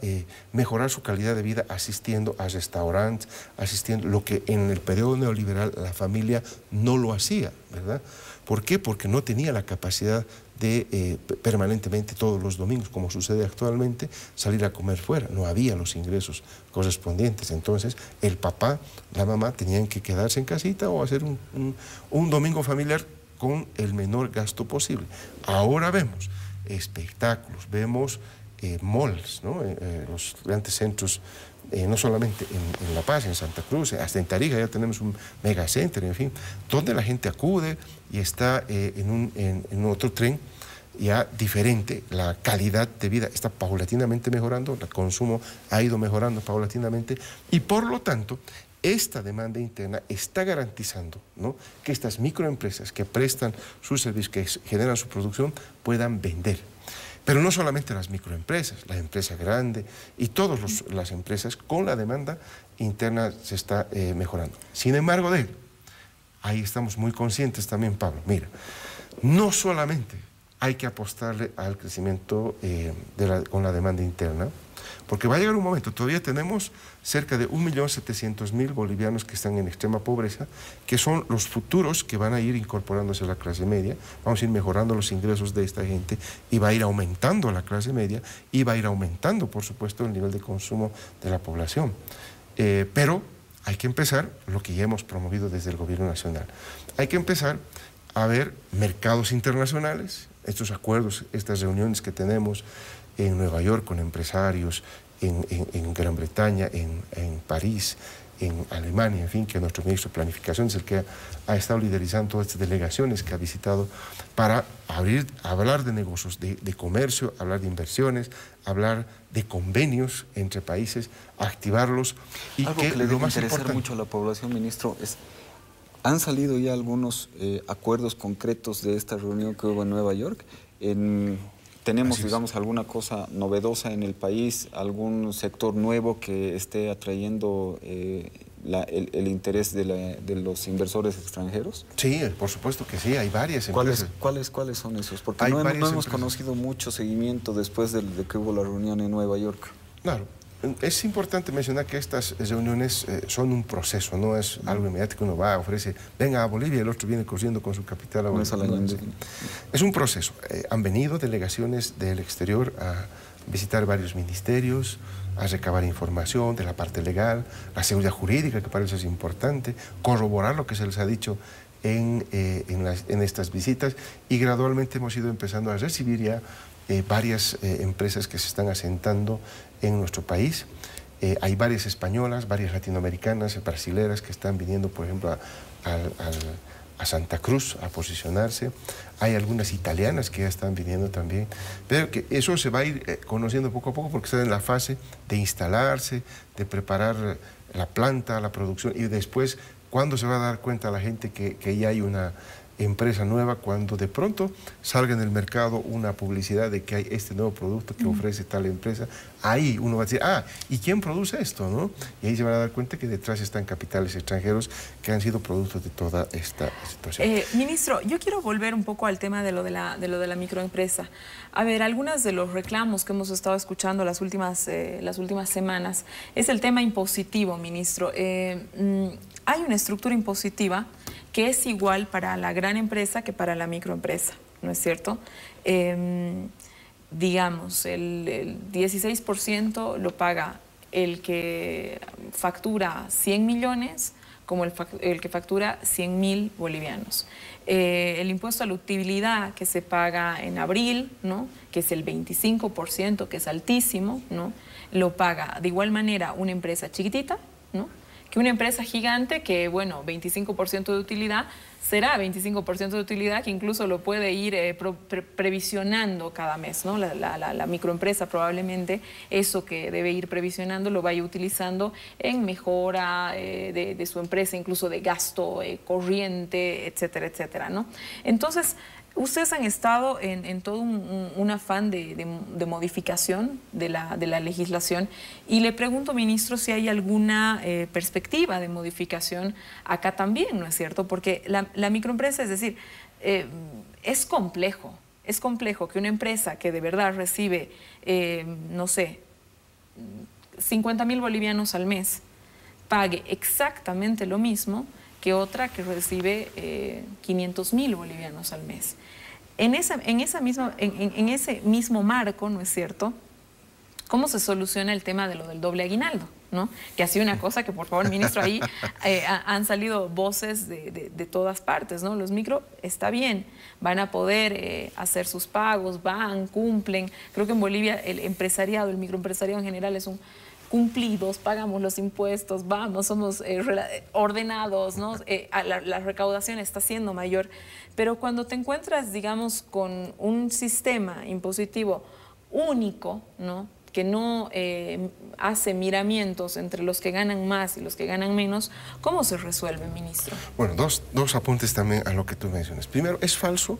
mejorar su calidad de vida asistiendo a restaurantes, asistiendo lo que en el periodo neoliberal la familia no lo hacía, ¿verdad? ¿Por qué? Porque no tenía la capacidad de permanentemente todos los domingos, como sucede actualmente, salir a comer fuera. No había los ingresos correspondientes. Entonces, el papá, la mamá tenían que quedarse en casita o hacer un domingo familiar con el menor gasto posible. Ahora vemos espectáculos, vemos malls, ¿no?, los grandes centros, no solamente en La Paz, en Santa Cruz, hasta en Tarija ya tenemos un megacenter, en fin, donde la gente acude y está en otro tren ya diferente, la calidad de vida está paulatinamente mejorando, el consumo ha ido mejorando paulatinamente y por lo tanto esta demanda interna está garantizando, ¿no?, que estas microempresas que prestan sus servicios, que generan su producción, puedan vender. Pero no solamente las microempresas, la empresa grande y todas las empresas con la demanda interna se está mejorando. Sin embargo, ahí estamos muy conscientes también, Pablo. Mira, no solamente hay que apostarle al crecimiento con la demanda interna, porque va a llegar un momento, todavía tenemos cerca de 1.700.000 bolivianos que están en extrema pobreza, que son los futuros que van a ir incorporándose a la clase media, vamos a ir mejorando los ingresos de esta gente y va a ir aumentando la clase media y va a ir aumentando, por supuesto, el nivel de consumo de la población. Pero hay que empezar lo que ya hemos promovido desde el gobierno nacional. Hay que empezar a ver mercados internacionales, estos acuerdos, estas reuniones que tenemos en Nueva York con empresarios, en Gran Bretaña, en París, en Alemania, en fin, que nuestro ministro de Planificación es el que ha estado liderizando todas estas delegaciones que ha visitado para hablar de negocios, de comercio, hablar de inversiones, hablar de convenios entre países, activarlos. Y algo que le debe interesar mucho a la población, ministro, es, ¿han salido ya algunos acuerdos concretos de esta reunión que hubo en Nueva York? ¿Tenemos, digamos, alguna cosa novedosa en el país, algún sector nuevo que esté atrayendo el interés de los inversores extranjeros? Sí, por supuesto que sí, hay varias empresas. ¿Cuáles son esos? Porque no hemos conocido mucho seguimiento después de que hubo la reunión en Nueva York. Claro. Es importante mencionar que estas reuniones son un proceso, no es algo inmediato que uno va, ofrece, venga a Bolivia y el otro viene corriendo con su capital a Bolivia. Es un proceso. Han venido delegaciones del exterior visitar varios ministerios, a recabar información de la parte legal, la seguridad jurídica, que para eso es importante, corroborar lo que se les ha dicho en estas visitas, y gradualmente hemos ido empezando a recibir ya varias empresas que se están asentando en nuestro país. Hay varias españolas, varias latinoamericanas, brasileras que están viniendo, por ejemplo, a Santa Cruz a posicionarse. Hay algunas italianas que ya están viniendo también, pero que eso se va a ir conociendo poco a poco porque está en la fase de instalarse, de preparar la planta, la producción, y después, ¿cuándo se va a dar cuenta la gente que ya hay una empresa nueva? Cuando de pronto salga en el mercado una publicidad de que hay este nuevo producto que ofrece tal empresa, ahí uno va a decir, ah, ¿y quién produce esto, no? Y ahí se van a dar cuenta que detrás están capitales extranjeros que han sido productos de toda esta situación. Ministro, yo quiero volver un poco al tema de lo de la microempresa. A ver, algunos de los reclamos que hemos estado escuchando las últimas semanas es el tema impositivo, ministro. Hay una estructura impositiva que es igual para la gran empresa que para la microempresa, ¿no es cierto? Digamos, el 16% lo paga el que factura 100 millones como el que factura 100.000 bolivianos. El impuesto a la utilidad que se paga en abril, ¿no?, que es el 25%, que es altísimo, ¿no?, lo paga de igual manera una empresa chiquitita, ¿no?, que una empresa gigante que, bueno, 25% de utilidad, será 25% de utilidad que incluso lo puede ir previsionando cada mes, ¿no? La microempresa probablemente eso que debe ir previsionando lo vaya utilizando en mejora de su empresa, incluso de gasto corriente, etcétera, etcétera, ¿no? Entonces, ustedes han estado en todo un afán de modificación de la legislación, y le pregunto, ministro, si hay alguna perspectiva de modificación acá también, ¿no es cierto? Porque la microempresa, es decir, es complejo que una empresa que de verdad recibe, no sé, 50.000 bolivianos al mes, pague exactamente lo mismo que otra que recibe 500.000 bolivianos al mes. En ese mismo marco, ¿no es cierto?, ¿cómo se soluciona el tema de lo del doble aguinaldo, ¿no? Que ha sido una cosa que, por favor, ministro, ahí han salido voces de todas partes, ¿no? Los micro, está bien, van a poder hacer sus pagos, cumplen. Creo que en Bolivia el empresariado, el microempresariado en general es un cumplidos, pagamos los impuestos, vamos, somos ordenados, ¿no? La recaudación está siendo mayor, pero cuando te encuentras, digamos, con un sistema impositivo único, ¿no?, que no hace miramientos entre los que ganan más y los que ganan menos, ¿cómo se resuelve, ministro? Bueno, dos apuntes también a lo que tú mencionas. Primero, es falso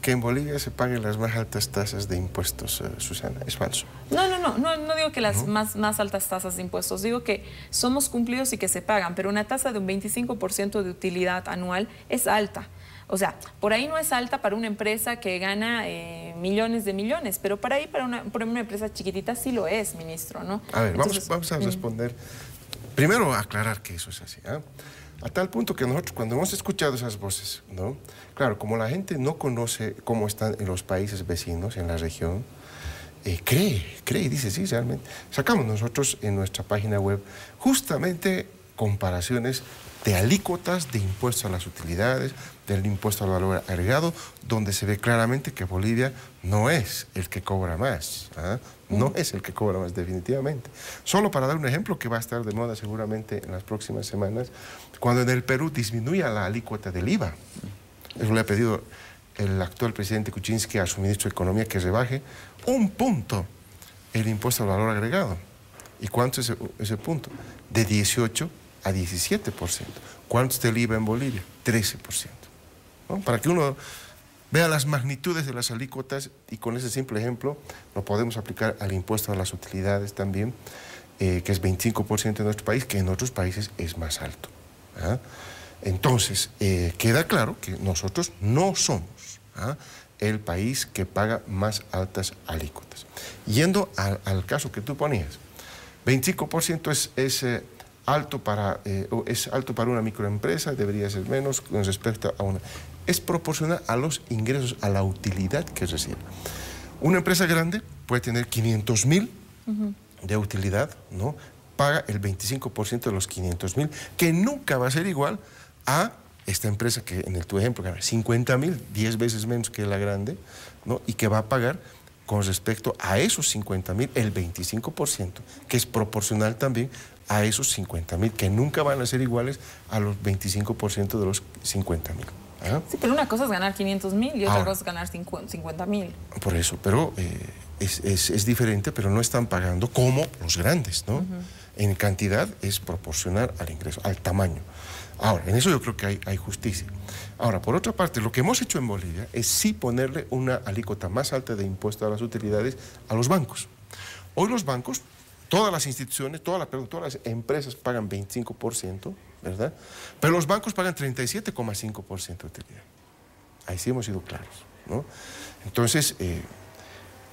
que en Bolivia se paguen las más altas tasas de impuestos, Susana. Es falso. No digo que las más altas tasas de impuestos, digo que somos cumplidos y que se pagan, pero una tasa de un 25% de utilidad anual es alta. O sea, por ahí no es alta para una empresa que gana millones de millones, pero para una empresa chiquitita sí lo es, ministro, ¿no? A ver, entonces, vamos a responder. Primero, aclarar que eso es así, ¿eh? A tal punto que nosotros, cuando hemos escuchado esas voces, ¿no?, claro, como la gente no conoce cómo están en los países vecinos, en la región, cree y dice, sí, realmente. Sacamos nosotros en nuestra página web justamente comparaciones de alícuotas de impuestos a las utilidades, del impuesto al valor agregado, donde se ve claramente que Bolivia no es el que cobra más, ¿eh? No es el que cobra más, definitivamente. Solo para dar un ejemplo que va a estar de moda seguramente en las próximas semanas, cuando en el Perú disminuya la alícuota del IVA. Eso le ha pedido el actual presidente Kuczynski a su ministro de Economía, que rebaje 1 punto el impuesto al valor agregado. ¿Y cuánto es ese punto? De 18 a 17%. ¿Cuánto está el IVA en Bolivia? 13%. ¿No? Para que uno vea las magnitudes de las alícuotas, y con ese simple ejemplo lo podemos aplicar al impuesto a las utilidades también, que es 25% en nuestro país, que en otros países es más alto. ¿Ah? Entonces, queda claro que nosotros no somos el país que paga más altas alícuotas. Yendo al caso que tú ponías, 25% es alto para una microempresa, debería ser menos con respecto a una. Es proporcional a los ingresos, a la utilidad que recibe. Una empresa grande puede tener 500.000 de utilidad, ¿no? Paga el 25% de los 500.000, que nunca va a ser igual a esta empresa que en tu ejemplo gana 50.000, 10 veces menos que la grande, ¿no? Y que va a pagar con respecto a esos 50.000 el 25%, que es proporcional también a esos 50.000, que nunca van a ser iguales a los 25% de los 50.000. ¿Ah? Sí, pero una cosa es ganar 500.000 y otra cosa es ganar 50.000. Por eso, pero es diferente, pero no están pagando como los grandes, ¿no? En cantidad es proporcional al ingreso, al tamaño. Ahora, en eso yo creo que hay justicia. Ahora, por otra parte, lo que hemos hecho en Bolivia es sí ponerle una alícuota más alta de impuesto a las utilidades a los bancos. Hoy los bancos, todas las instituciones, todas las empresas pagan 25%, ¿verdad? Pero los bancos pagan 37,5% de utilidad. Ahí sí hemos sido claros, ¿no? Entonces,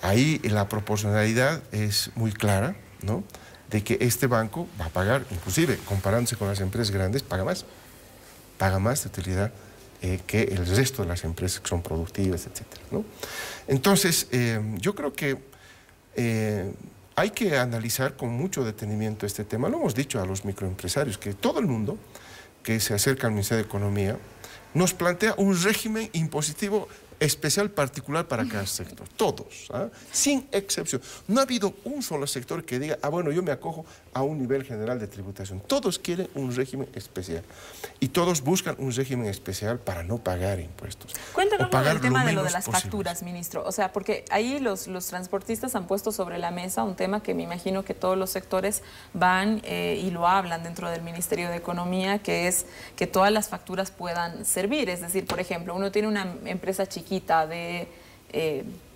ahí la proporcionalidad es muy clara, ¿no? De que este banco va a pagar, inclusive comparándose con las empresas grandes, paga más de utilidad que el resto de las empresas que son productivas, etcétera, ¿no? Entonces, yo creo que hay que analizar con mucho detenimiento este tema. Lo hemos dicho a los microempresarios, que todo el mundo que se acerca al Ministerio de Economía nos plantea un régimen impositivo especial, particular para cada sector. Todos, ¿ah? Sin excepción. No ha habido un solo sector que diga, bueno, yo me acojo a un nivel general de tributación. Todos quieren un régimen especial. Y todos buscan un régimen especial para no pagar impuestos. Cuéntanos el tema de lo de las facturas, ministro. O sea, porque ahí los transportistas han puesto sobre la mesa un tema que me imagino que todos los sectores van y lo hablan dentro del Ministerio de Economía, que es que todas las facturas puedan servir. Es decir, por ejemplo, uno tiene una empresa chiquita de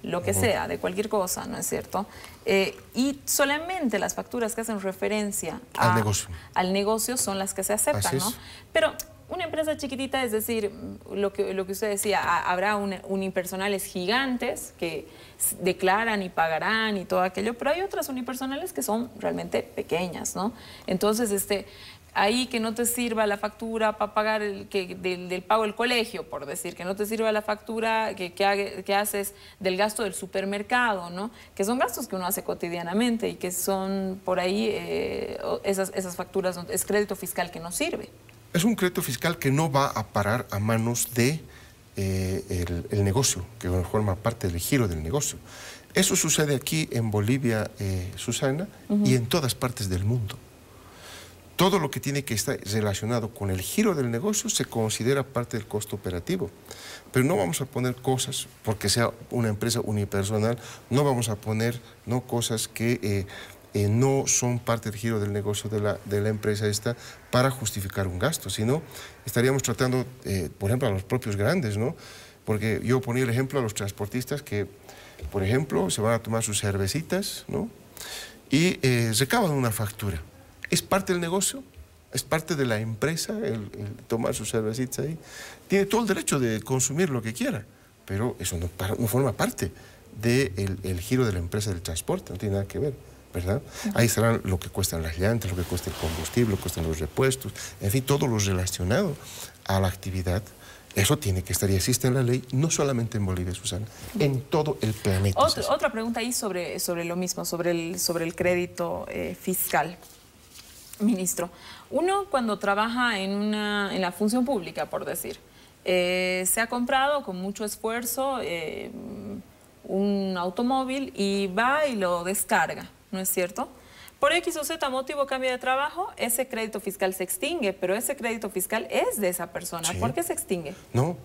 lo que sea, de cualquier cosa, ¿no es cierto? Y solamente las facturas que hacen referencia al negocio son las que se aceptan, ¿no? Pero una empresa chiquitita, es decir, lo que usted decía, habrá unipersonales gigantes que declaran y pagarán y todo aquello, pero hay otras unipersonales que son realmente pequeñas, ¿no? Entonces, ahí que no te sirva la factura para pagar del pago del colegio, por decir, que no te sirva la factura que haces del gasto del supermercado, ¿no? Que son gastos que uno hace cotidianamente y que son por ahí, esas facturas, es crédito fiscal que no sirve. Es un crédito fiscal que no va a parar a manos de el negocio, que forma parte del giro del negocio. Eso sucede aquí en Bolivia, Susana, y en todas partes del mundo. Todo lo que tiene que estar relacionado con el giro del negocio se considera parte del costo operativo. Pero no vamos a poner cosas, porque sea una empresa unipersonal, no vamos a poner cosas que no son parte del giro del negocio de la empresa esta para justificar un gasto, sino estaríamos tratando, por ejemplo, a los propios grandes, ¿no? Porque yo ponía el ejemplo a los transportistas que, por ejemplo, se van a tomar sus cervecitas, ¿no? Y recaban una factura. ¿Es parte del negocio? ¿Es parte de la empresa el tomar sus cervecitas ahí? Tiene todo el derecho de consumir lo que quiera, pero eso no forma parte del giro de la empresa del transporte, no tiene nada que ver, ¿verdad? Ahí estarán lo que cuestan las llantas, lo que cuesta el combustible, lo que cuestan los repuestos, en fin, todo lo relacionado a la actividad. Eso tiene que estar y existe en la ley, no solamente en Bolivia, Susana, en todo el planeta. Otra pregunta ahí sobre lo mismo, sobre el crédito fiscal. Ministro, uno cuando trabaja en la función pública, por decir, se ha comprado con mucho esfuerzo un automóvil y va y lo descarga, ¿no es cierto? Por X o Z motivo cambia de trabajo, ese crédito fiscal se extingue, pero ese crédito fiscal es de esa persona. Sí. ¿Por qué se extingue? No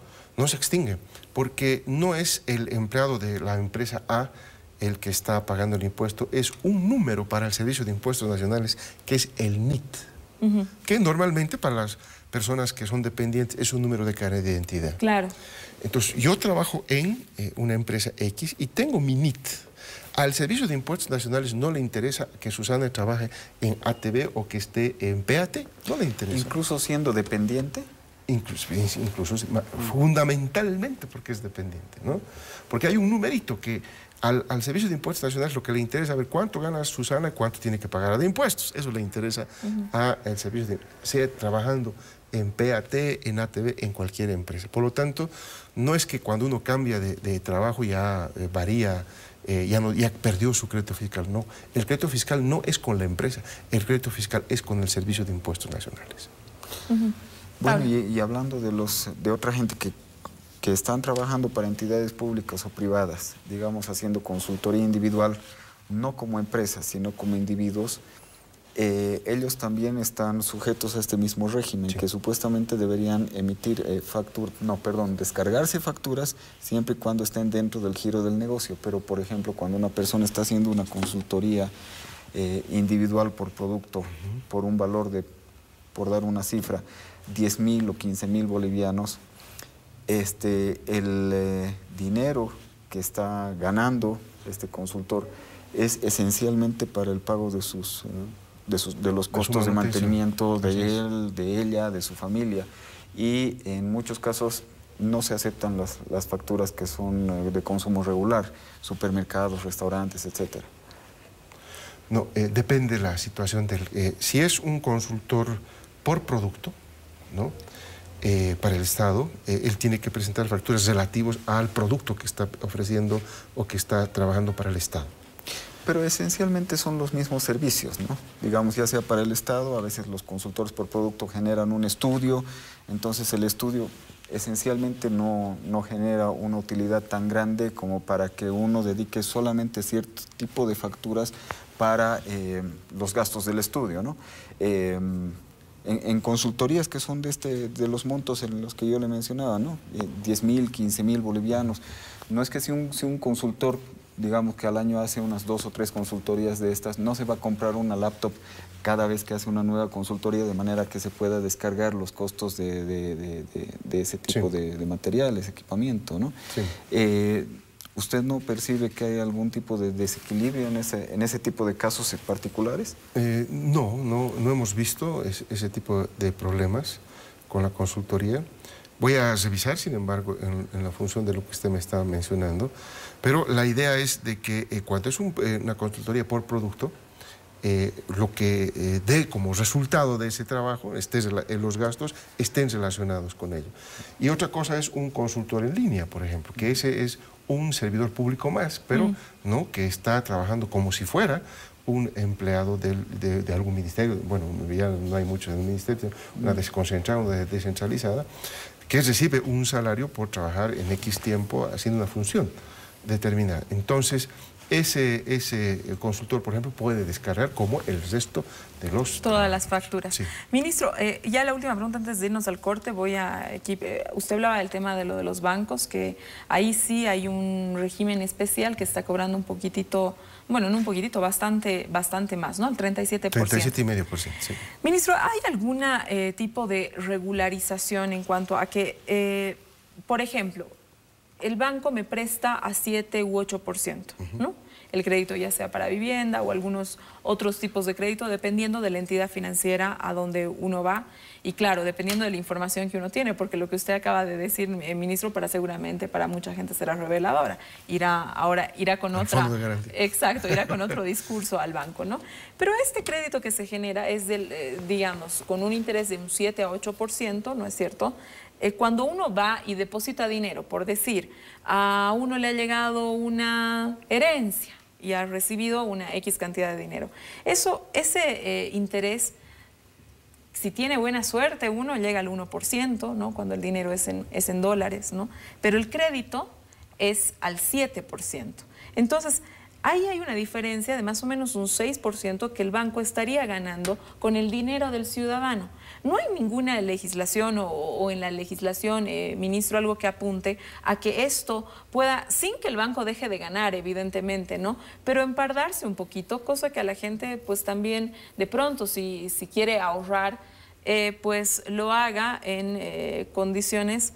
se extingue, porque no es el empleado de la empresa A el que está pagando el impuesto, es un número para el Servicio de Impuestos Nacionales, que es el NIT, que normalmente para las personas que son dependientes es un número de carnet de identidad. Claro. Entonces, yo trabajo en una empresa X y tengo mi NIT. Al Servicio de Impuestos Nacionales no le interesa que Susana trabaje en ATV o que esté en PAT, no le interesa. ¿Incluso siendo dependiente? Incluso fundamentalmente porque es dependiente, ¿no? Porque hay un numerito que al Servicio de Impuestos Nacionales lo que le interesa es ver cuánto gana Susana y cuánto tiene que pagar de impuestos. Eso le interesa al servicio sea trabajando en PAT, en ATV, en cualquier empresa. Por lo tanto, no es que cuando uno cambia de trabajo ya varía, ya perdió su crédito fiscal. No, el crédito fiscal no es con la empresa, el crédito fiscal es con el Servicio de Impuestos Nacionales. Bueno, y hablando de otra gente que están trabajando para entidades públicas o privadas, digamos haciendo consultoría individual, no como empresas, sino como individuos, ellos también están sujetos a este mismo régimen, sí, que supuestamente deberían emitir descargarse facturas siempre y cuando estén dentro del giro del negocio. Pero, por ejemplo, cuando una persona está haciendo una consultoría individual por producto, por un valor de, por dar una cifra, 10.000 o 15.000 bolivianos, el dinero que está ganando este consultor es esencialmente para el pago de los costos de mantenimiento de él, de ella, de su familia, y en muchos casos no se aceptan las facturas que son de consumo regular, supermercados, restaurantes, etcétera. No, depende de la situación si es un consultor por producto, ¿no? Para el Estado, él tiene que presentar facturas relativas al producto que está ofreciendo o que está trabajando para el Estado. Pero esencialmente son los mismos servicios, ¿no? Digamos, ya sea para el Estado, a veces los consultores por producto generan un estudio, entonces el estudio esencialmente no genera una utilidad tan grande como para que uno dedique solamente cierto tipo de facturas para los gastos del estudio, ¿no? En consultorías que son de los montos en los que yo le mencionaba, ¿no? 10.000, 15.000 bolivianos. No es que si un consultor, digamos que al año hace unas 2 o 3 consultorías de estas, no se va a comprar una laptop cada vez que hace una nueva consultoría, de manera que se pueda descargar los costos de ese tipo, sí, de materiales, equipamiento, ¿no? Sí. ¿Usted no percibe que hay algún tipo de desequilibrio en ese tipo de casos particulares? No hemos visto ese tipo de problemas con la consultoría. Voy a revisar, sin embargo, en la función de lo que usted me está mencionando, pero la idea es de que cuando es una consultoría por producto, lo que dé como resultado de ese trabajo, los gastos, estén relacionados con ello. Y otra cosa es un consultor en línea, por ejemplo, que ese es un servidor público más, pero no que está trabajando como si fuera un empleado de algún ministerio. Bueno, ya no hay muchos en el ministerio, una desconcentrada, una descentralizada, que recibe un salario por trabajar en X tiempo haciendo una función determinada. Entonces, ese consultor, por ejemplo, puede descargar como el resto de todas las facturas. Sí. Ministro, ya la última pregunta antes de irnos al corte, usted hablaba del tema de lo de los bancos, que ahí sí hay un régimen especial que está cobrando un poquitito, bueno, no un poquitito, bastante más, ¿no? El 37%. 37,5%, sí. Ministro, ¿hay algún tipo de regularización en cuanto a que, por ejemplo, el banco me presta a 7 u 8%, ¿no? El crédito ya sea para vivienda o algunos otros tipos de crédito, dependiendo de la entidad financiera a donde uno va y, claro, dependiendo de la información que uno tiene, porque lo que usted acaba de decir, ministro, seguramente para mucha gente será reveladora. Irá con otra... Fondo de garantía. Exacto, irá con otro discurso al banco, ¿no? Pero este crédito que se genera es, digamos, con un interés de un 7 a 8%, ¿no es cierto?, cuando uno va y deposita dinero, por decir, a uno le ha llegado una herencia y ha recibido una X cantidad de dinero. Ese interés, si tiene buena suerte, uno llega al 1%, ¿no? Cuando el dinero es en dólares, ¿no? Pero el crédito es al 7%. Entonces, ahí hay una diferencia de más o menos un 6% que el banco estaría ganando con el dinero del ciudadano. No hay ninguna legislación o en la legislación, ministro, algo que apunte a que esto pueda, sin que el banco deje de ganar, evidentemente, ¿no? Pero empardarse un poquito, cosa que a la gente, pues también, de pronto, si quiere ahorrar, pues lo haga en condiciones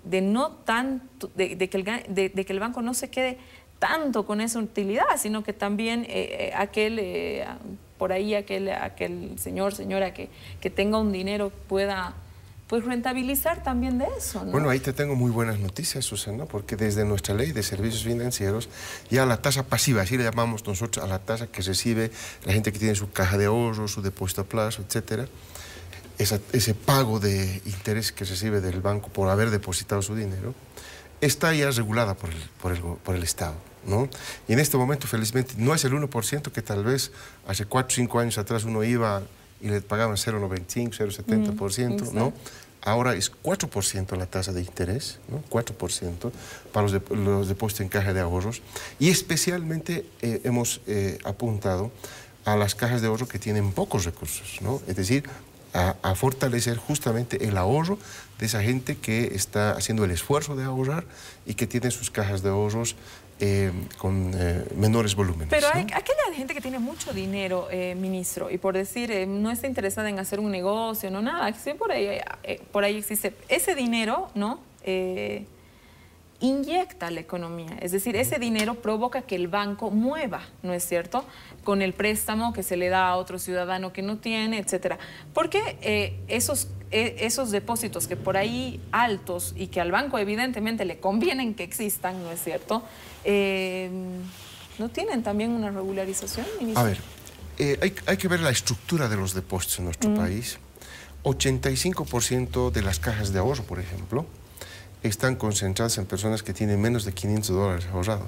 de no tanto, de que el banco no se quede tanto con esa utilidad, sino que también por ahí aquel señor, señora que tenga un dinero pueda pues rentabilizar también de eso, ¿no? Bueno, ahí te tengo muy buenas noticias, Susana, porque desde nuestra ley de servicios financieros ya la tasa pasiva, así le llamamos nosotros a la tasa que recibe la gente que tiene su caja de ahorros, su depósito a plazo, etcétera, ese pago de interés que recibe del banco por haber depositado su dinero, está ya regulada por el Estado, ¿no? Y en este momento, felizmente, no es el 1% que tal vez hace 4 o 5 años atrás uno iba y le pagaban 0,95, 0,70%, ¿no? Ahora es 4% la tasa de interés, ¿no? 4% para los depósitos en caja de ahorros. Y especialmente hemos apuntado a las cajas de ahorro que tienen pocos recursos, ¿no? Es decir, a fortalecer justamente el ahorro de esa gente que está haciendo el esfuerzo de ahorrar y que tiene sus cajas de ahorros con menores volúmenes. Pero hay ¿no? aquella gente que tiene mucho dinero, ministro, y por decir, no está interesada en hacer un negocio, no nada, que sí, por ahí existe. Ese dinero, ¿no? Inyecta la economía, es decir, ese dinero provoca que el banco mueva, ¿no es cierto?, con el préstamo que se le da a otro ciudadano que no tiene, etcétera. ¿Por qué esos depósitos que por ahí altos y que al banco evidentemente le convienen que existan, ¿no es cierto?, no tienen también una regularización, ministro? A ver, hay que ver la estructura de los depósitos en nuestro país. 85% de las cajas de ahorro, por ejemplo, están concentradas en personas que tienen menos de $500 ahorrado.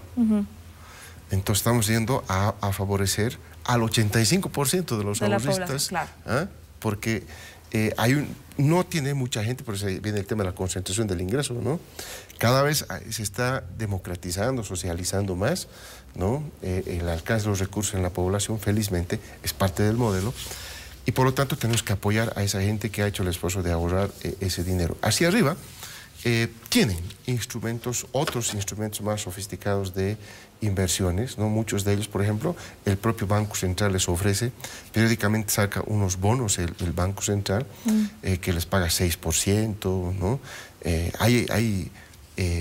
Entonces estamos yendo a favorecer al 85% de los ahorristas, claro. Porque no tiene mucha gente, por eso viene el tema de la concentración del ingreso, ¿no? Cada vez se está democratizando, socializando más, ¿no? El alcance de los recursos en la población, felizmente, es parte del modelo. Y por lo tanto tenemos que apoyar a esa gente que ha hecho el esfuerzo de ahorrar ese dinero. Hacia arriba, tienen otros instrumentos más sofisticados de inversiones, ¿no? Muchos de ellos, por ejemplo, el propio Banco Central les ofrece, periódicamente saca unos bonos el Banco Central, que les paga 6%, ¿no? Hay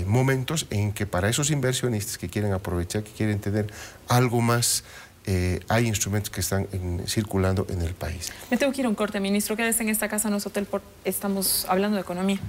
momentos en que para esos inversionistas que quieren aprovechar, que quieren tener algo más, hay instrumentos que están circulando en el país. Me tengo que ir a un corte, ministro. Quédese en esta casa, no es hotel, estamos hablando de economía.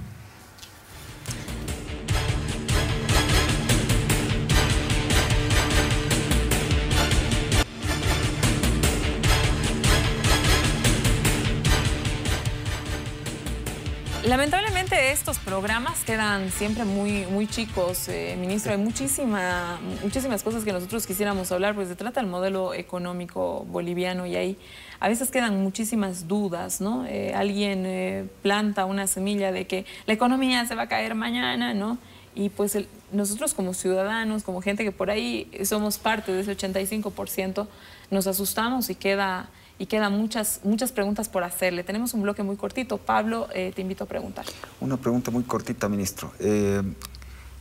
Lamentablemente estos programas quedan siempre muy chicos, ministro. Hay muchísimas cosas que nosotros quisiéramos hablar, pues se trata del modelo económico boliviano y ahí a veces quedan muchísimas dudas, ¿no? Alguien planta una semilla de que la economía se va a caer mañana, ¿no? Y pues nosotros como ciudadanos, como gente que por ahí somos parte de ese 85%, nos asustamos y quedan muchas preguntas por hacerle. Tenemos un bloque muy cortito. Pablo, te invito a preguntar. Una pregunta muy cortita, ministro. En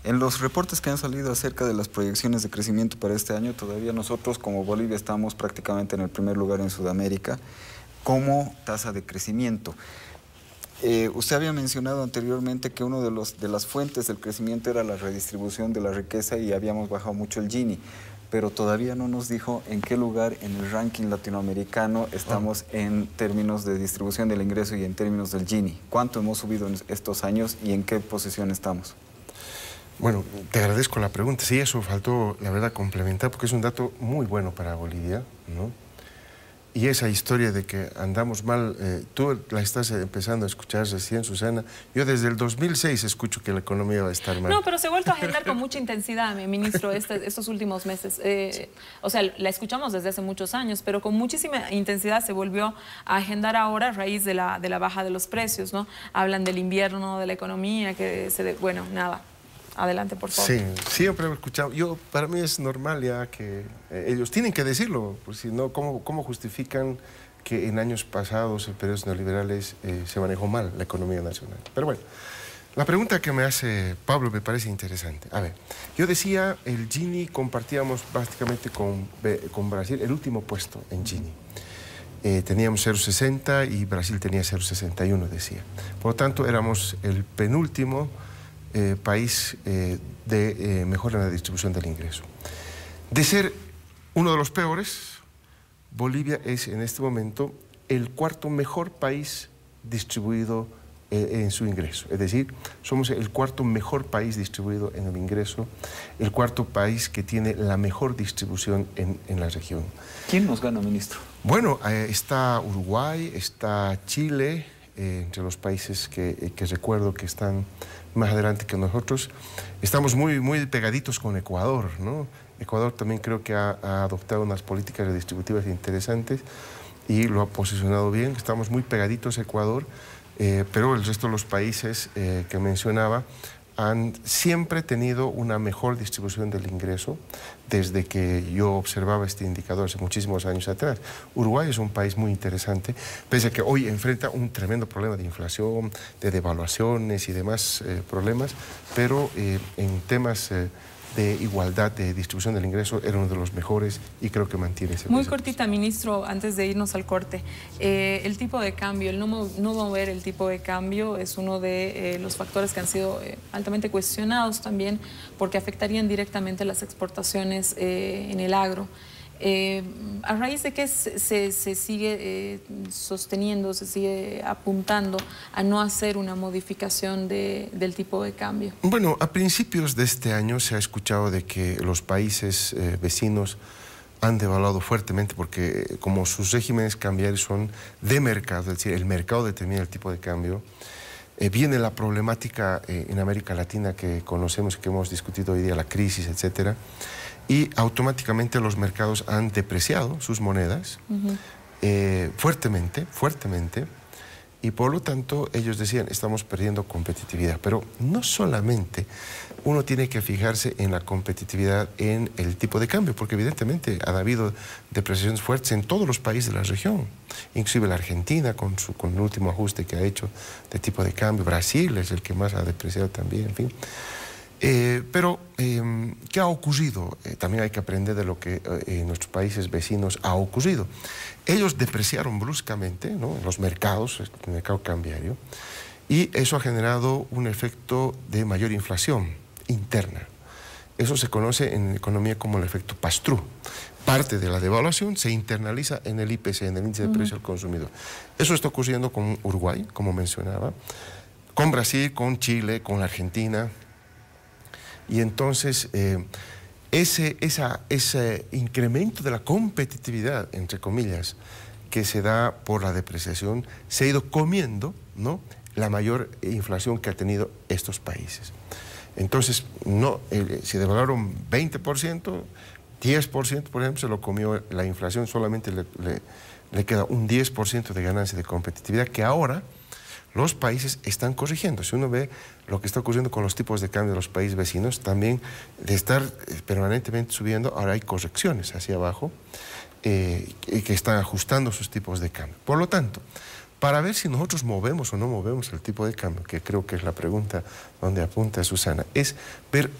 los reportes que han salido acerca de las proyecciones de crecimiento para este año, todavía nosotros como Bolivia estamos prácticamente en el primer lugar en Sudamérica como tasa de crecimiento. Usted había mencionado anteriormente que una de las fuentes del crecimiento era la redistribución de la riqueza y habíamos bajado mucho el Gini, pero todavía no nos dijo en qué lugar en el ranking latinoamericano estamos en términos de distribución del ingreso y en términos del Gini. ¿Cuánto hemos subido en estos años y en qué posición estamos? Bueno, te agradezco la pregunta. Sí, eso faltó, la verdad, complementar, porque es un dato muy bueno para Bolivia, ¿no? Y esa historia de que andamos mal, tú la estás empezando a escuchar recién, Susana. Yo desde el 2006 escucho que la economía va a estar mal. No, pero se ha vuelto a agendar con mucha intensidad, ministro, estos últimos meses. O sea, la escuchamos desde hace muchos años, pero con muchísima intensidad se volvió a agendar ahora a raíz de la baja de los precios, ¿no? Hablan del invierno, de la economía, bueno, nada. Adelante, por favor. Sí, siempre he escuchado. Para mí es normal ya que ellos tienen que decirlo, porque si no, ¿cómo justifican que en años pasados, en periodos neoliberales, se manejó mal la economía nacional? Pero bueno, la pregunta que me hace Pablo me parece interesante. A ver, yo decía, el Gini compartíamos básicamente con Brasil el último puesto en Gini. Teníamos 0,60 y Brasil tenía 0,61, decía. Por lo tanto, éramos el penúltimo país mejor en la distribución del ingreso. De ser uno de los peores, Bolivia es en este momento el cuarto mejor país distribuido en su ingreso. Es decir, somos el cuarto mejor país distribuido en el ingreso, el cuarto país que tiene la mejor distribución en la región. ¿Quién nos gana, ministro? Bueno, está Uruguay, está Chile, entre los países que recuerdo que están más adelante que nosotros. Estamos muy pegaditos con Ecuador, ¿no? Ecuador también creo que ha adoptado unas políticas redistributivas interesantes y lo ha posicionado bien. Estamos muy pegaditos a Ecuador, pero el resto de los países que mencionaba han siempre tenido una mejor distribución del ingreso desde que yo observaba este indicador hace muchísimos años atrás. Uruguay es un país muy interesante, pese a que hoy enfrenta un tremendo problema de inflación, de devaluaciones y demás problemas, pero en temas de igualdad de distribución del ingreso era uno de los mejores y creo que mantiene ese. Muy cortita, ministro, antes de irnos al corte. El tipo de cambio, el no mover el tipo de cambio es uno de los factores que han sido altamente cuestionados también porque afectarían directamente las exportaciones en el agro. ¿A raíz de qué se sigue sosteniendo, se sigue apuntando a no hacer una modificación del tipo de cambio? Bueno, a principios de este año se ha escuchado de que los países vecinos han devaluado fuertemente porque como sus regímenes cambiarios son de mercado, es decir, el mercado determina el tipo de cambio. Viene la problemática en América Latina que conocemos y que hemos discutido hoy día, la crisis, etcétera. Y automáticamente los mercados han depreciado sus monedas fuertemente, y por lo tanto ellos decían, estamos perdiendo competitividad. Pero no solamente uno tiene que fijarse en la competitividad en el tipo de cambio, porque evidentemente ha habido depreciaciones fuertes en todos los países de la región, inclusive la Argentina con el último ajuste que ha hecho de tipo de cambio, Brasil es el que más ha depreciado también, en fin. Pero, ¿qué ha ocurrido? También hay que aprender de lo que en nuestros países vecinos ha ocurrido. Ellos depreciaron bruscamente, ¿no?, en los mercados, el mercado cambiario, y eso ha generado un efecto de mayor inflación interna. Eso se conoce en economía como el efecto pass-through. Parte de la devaluación se internaliza en el IPC, en el índice de precio al consumidor. Eso está ocurriendo con Uruguay, como mencionaba, con Brasil, con Chile, con la Argentina. Y entonces ese incremento de la competitividad, entre comillas, que se da por la depreciación, se ha ido comiendo, ¿no?, la mayor inflación que ha tenido estos países. Entonces, si devaluaron 20%, 10%, por ejemplo, se lo comió la inflación, solamente le queda un 10% de ganancia de competitividad que ahora los países están corrigiendo. Si uno ve lo que está ocurriendo con los tipos de cambio de los países vecinos, también de estar permanentemente subiendo, ahora hay correcciones hacia abajo que están ajustando sus tipos de cambio. Por lo tanto, para ver si nosotros movemos o no movemos el tipo de cambio, que creo que es la pregunta donde apunta Susana, es ver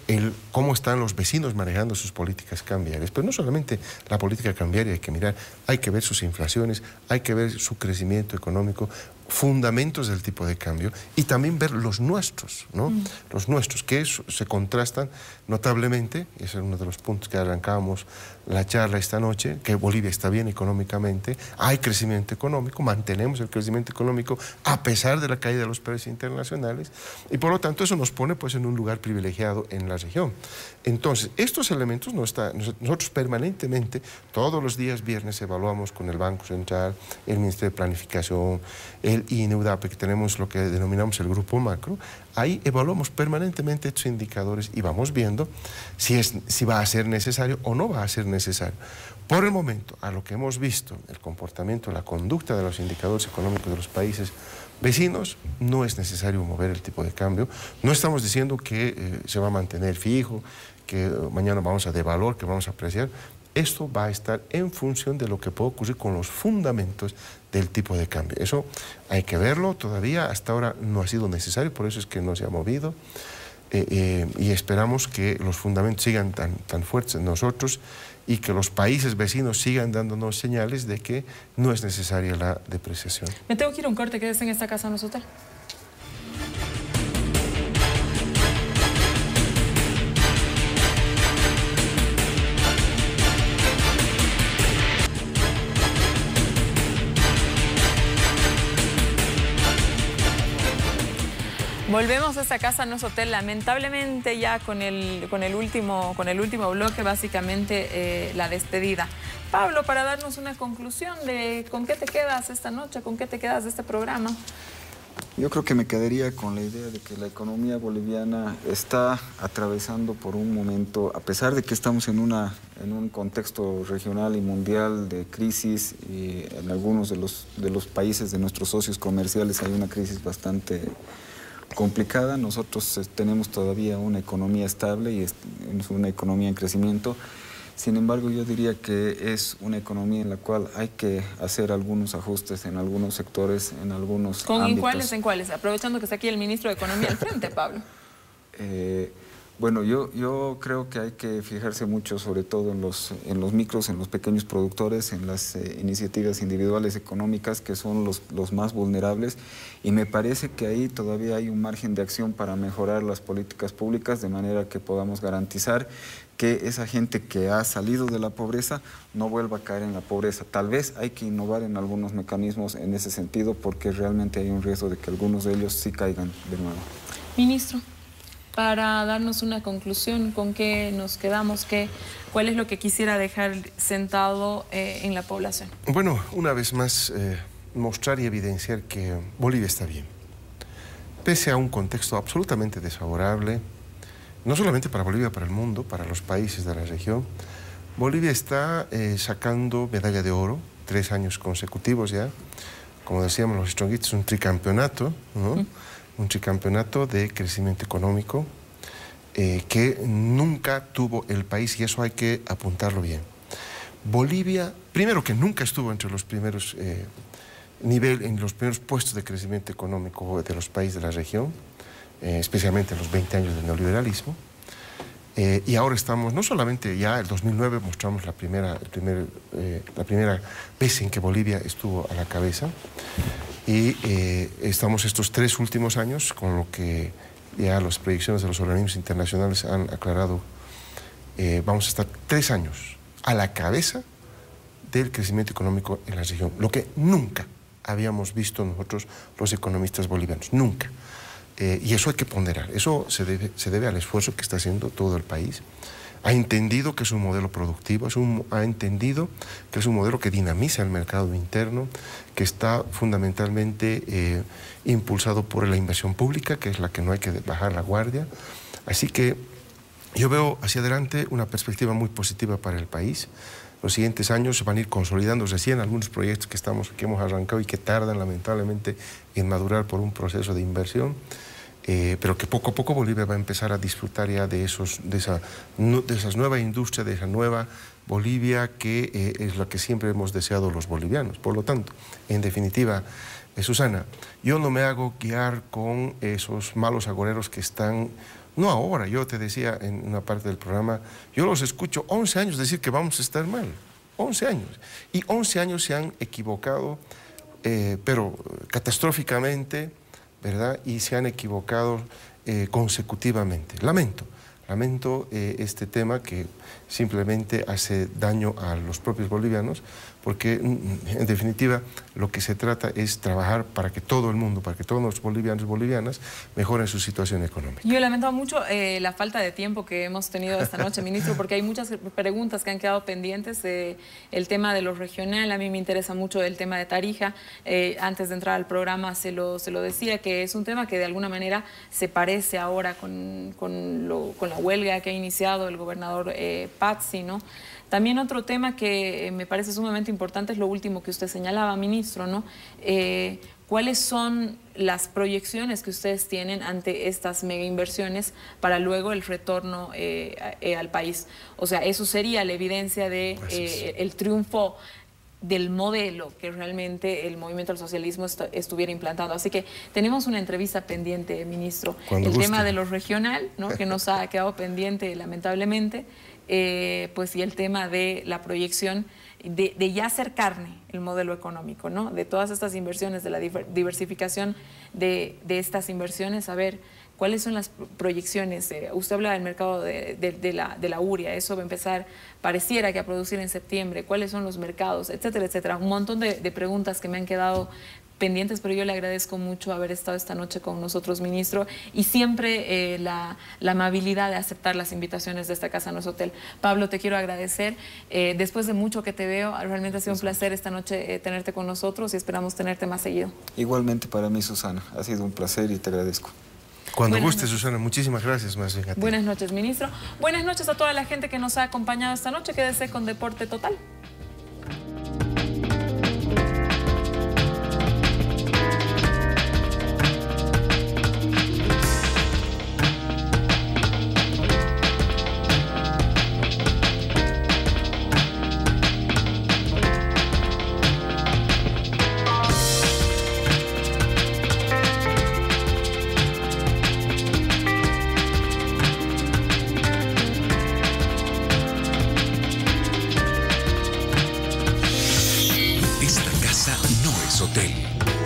cómo están los vecinos manejando sus políticas cambiarias. Pero no solamente la política cambiaria hay que mirar, hay que ver sus inflaciones, hay que ver su crecimiento económico, fundamentos del tipo de cambio y también ver los nuestros, ¿no? Los nuestros, que se contrastan notablemente, y ese es uno de los puntos que arrancábamos la charla esta noche, que Bolivia está bien económicamente, hay crecimiento económico, mantenemos el crecimiento económico a pesar de la caída de los precios internacionales y por lo tanto eso nos pone pues en un lugar privilegiado en la región. Entonces, estos elementos nosotros permanentemente, todos los días viernes evaluamos con el Banco Central, el Ministerio de Planificación, el INEUDAPE, que tenemos lo que denominamos el grupo macro, ahí evaluamos permanentemente estos indicadores y vamos viendo si va a ser necesario o no va a ser necesario. Por el momento, a lo que hemos visto, el comportamiento, la conducta de los indicadores económicos de los países vecinos, no es necesario mover el tipo de cambio. No estamos diciendo que se va a mantener fijo, que mañana vamos a devaluar, que vamos a apreciar. Esto va a estar en función de lo que puede ocurrir con los fundamentos del tipo de cambio. Eso hay que verlo todavía, hasta ahora no ha sido necesario, por eso es que no se ha movido y esperamos que los fundamentos sigan tan fuertes en nosotros y que los países vecinos sigan dándonos señales de que no es necesaria la depreciación. Me tengo que ir a un corte, quédese en esta casa en nosotros. Volvemos a esta casa, no es hotel, lamentablemente ya con el último bloque, básicamente la despedida. Pablo, para darnos una conclusión de con qué te quedas esta noche, con qué te quedas de este programa. Yo creo que me quedaría con la idea de que la economía boliviana está atravesando por un momento, a pesar de que estamos en un contexto regional y mundial de crisis, y en algunos de los países de nuestros socios comerciales hay una crisis bastante complicada. Nosotros tenemos todavía una economía estable y es una economía en crecimiento. Sin embargo, yo diría que es una economía en la cual hay que hacer algunos ajustes en algunos sectores, en algunos ámbitos. ¿En cuáles? Aprovechando que está aquí el ministro de Economía al frente, Pablo. Bueno, yo creo que hay que fijarse mucho sobre todo en los micros, en los pequeños productores, en las iniciativas individuales económicas que son los más vulnerables, y me parece que ahí todavía hay un margen de acción para mejorar las políticas públicas de manera que podamos garantizar que esa gente que ha salido de la pobreza no vuelva a caer en la pobreza. Tal vez hay que innovar en algunos mecanismos en ese sentido porque realmente hay un riesgo de que algunos de ellos sí caigan de nuevo. Ministro, para darnos una conclusión, ¿con qué nos quedamos? ¿Cuál es lo que quisiera dejar sentado en la población? Bueno, una vez más, mostrar y evidenciar que Bolivia está bien. Pese a un contexto absolutamente desfavorable, no solamente para Bolivia, para el mundo, para los países de la región, Bolivia está sacando medalla de oro, 3 años consecutivos ya. Como decíamos los stronguitos, un tricampeonato, ¿no? Un tricampeonato de crecimiento económico que nunca tuvo el país, y eso hay que apuntarlo bien. Bolivia, primero que nunca estuvo entre los primeros en los primeros puestos de crecimiento económico de los países de la región, especialmente en los 20 años del neoliberalismo, y ahora estamos, no solamente ya el 2009 mostramos la primera vez en que Bolivia estuvo a la cabeza, y estamos estos 3 últimos años con lo que ya las proyecciones de los organismos internacionales han aclarado, vamos a estar 3 años a la cabeza del crecimiento económico en la región, lo que nunca habíamos visto nosotros los economistas bolivianos, nunca. Y eso hay que ponderar, eso se debe al esfuerzo que está haciendo todo el país. Ha entendido que es un modelo productivo, ha entendido que es un modelo que dinamiza el mercado interno, que está fundamentalmente impulsado por la inversión pública, que es la que no hay que bajar la guardia. Así que yo veo hacia adelante una perspectiva muy positiva para el país. Los siguientes años se van a ir consolidando recién algunos proyectos que hemos arrancado y que tardan lamentablemente en madurar por un proceso de inversión, pero que poco a poco Bolivia va a empezar a disfrutar ya de esas nuevas industrias, de esa nueva Bolivia que es la que siempre hemos deseado los bolivianos. Por lo tanto, en definitiva, Susana, yo no me hago guiar con esos malos agoreros que están. No ahora, yo te decía en una parte del programa, yo los escucho 11 años decir que vamos a estar mal, 11 años. Y 11 años se han equivocado, pero catastróficamente, ¿verdad? Y se han equivocado consecutivamente. Lamento este tema que simplemente hace daño a los propios bolivianos, porque en definitiva lo que se trata es trabajar para que todo el mundo, para que todos los bolivianos y bolivianas mejoren su situación económica. Yo lamento mucho la falta de tiempo que hemos tenido esta noche, ministro, porque hay muchas preguntas que han quedado pendientes. El tema de lo regional, a mí me interesa mucho el tema de Tarija. Antes de entrar al programa se lo decía, que es un tema que de alguna manera se parece ahora con la huelga que ha iniciado el gobernador Pazzi, ¿no? También otro tema que me parece sumamente importante es lo último que usted señalaba, ministro, ¿no? ¿Cuáles son las proyecciones que ustedes tienen ante estas mega inversiones para luego el retorno al país? O sea, eso sería la evidencia de el triunfo del modelo que realmente el movimiento al socialismo estuviera implantando. Así que tenemos una entrevista pendiente, ministro. Cuando el guste. tema de lo regional, ¿no? Que nos ha quedado pendiente lamentablemente, pues y el tema de la proyección de ya hacer carne el modelo económico, ¿no? De todas estas inversiones, de la diversificación de estas inversiones, a ver cuáles son las proyecciones. Usted habla del mercado de la urea, eso va a empezar, pareciera que a producir en septiembre, cuáles son los mercados, etcétera, etcétera. Un montón de preguntas que me han quedado pendientes, pero yo le agradezco mucho haber estado esta noche con nosotros, ministro, y siempre la amabilidad de aceptar las invitaciones de esta casa no es hotel. Pablo, te quiero agradecer. Después de mucho que te veo, realmente ha sido un placer esta noche tenerte con nosotros y esperamos tenerte más seguido. Igualmente para mí, Susana. Ha sido un placer y te agradezco. Cuando guste, Susana. Muchísimas gracias, más bien a ti. Buenas noches, ministro. Buenas noches a toda la gente que nos ha acompañado esta noche. Quédese con Deporte Total. Esta casa no es hotel.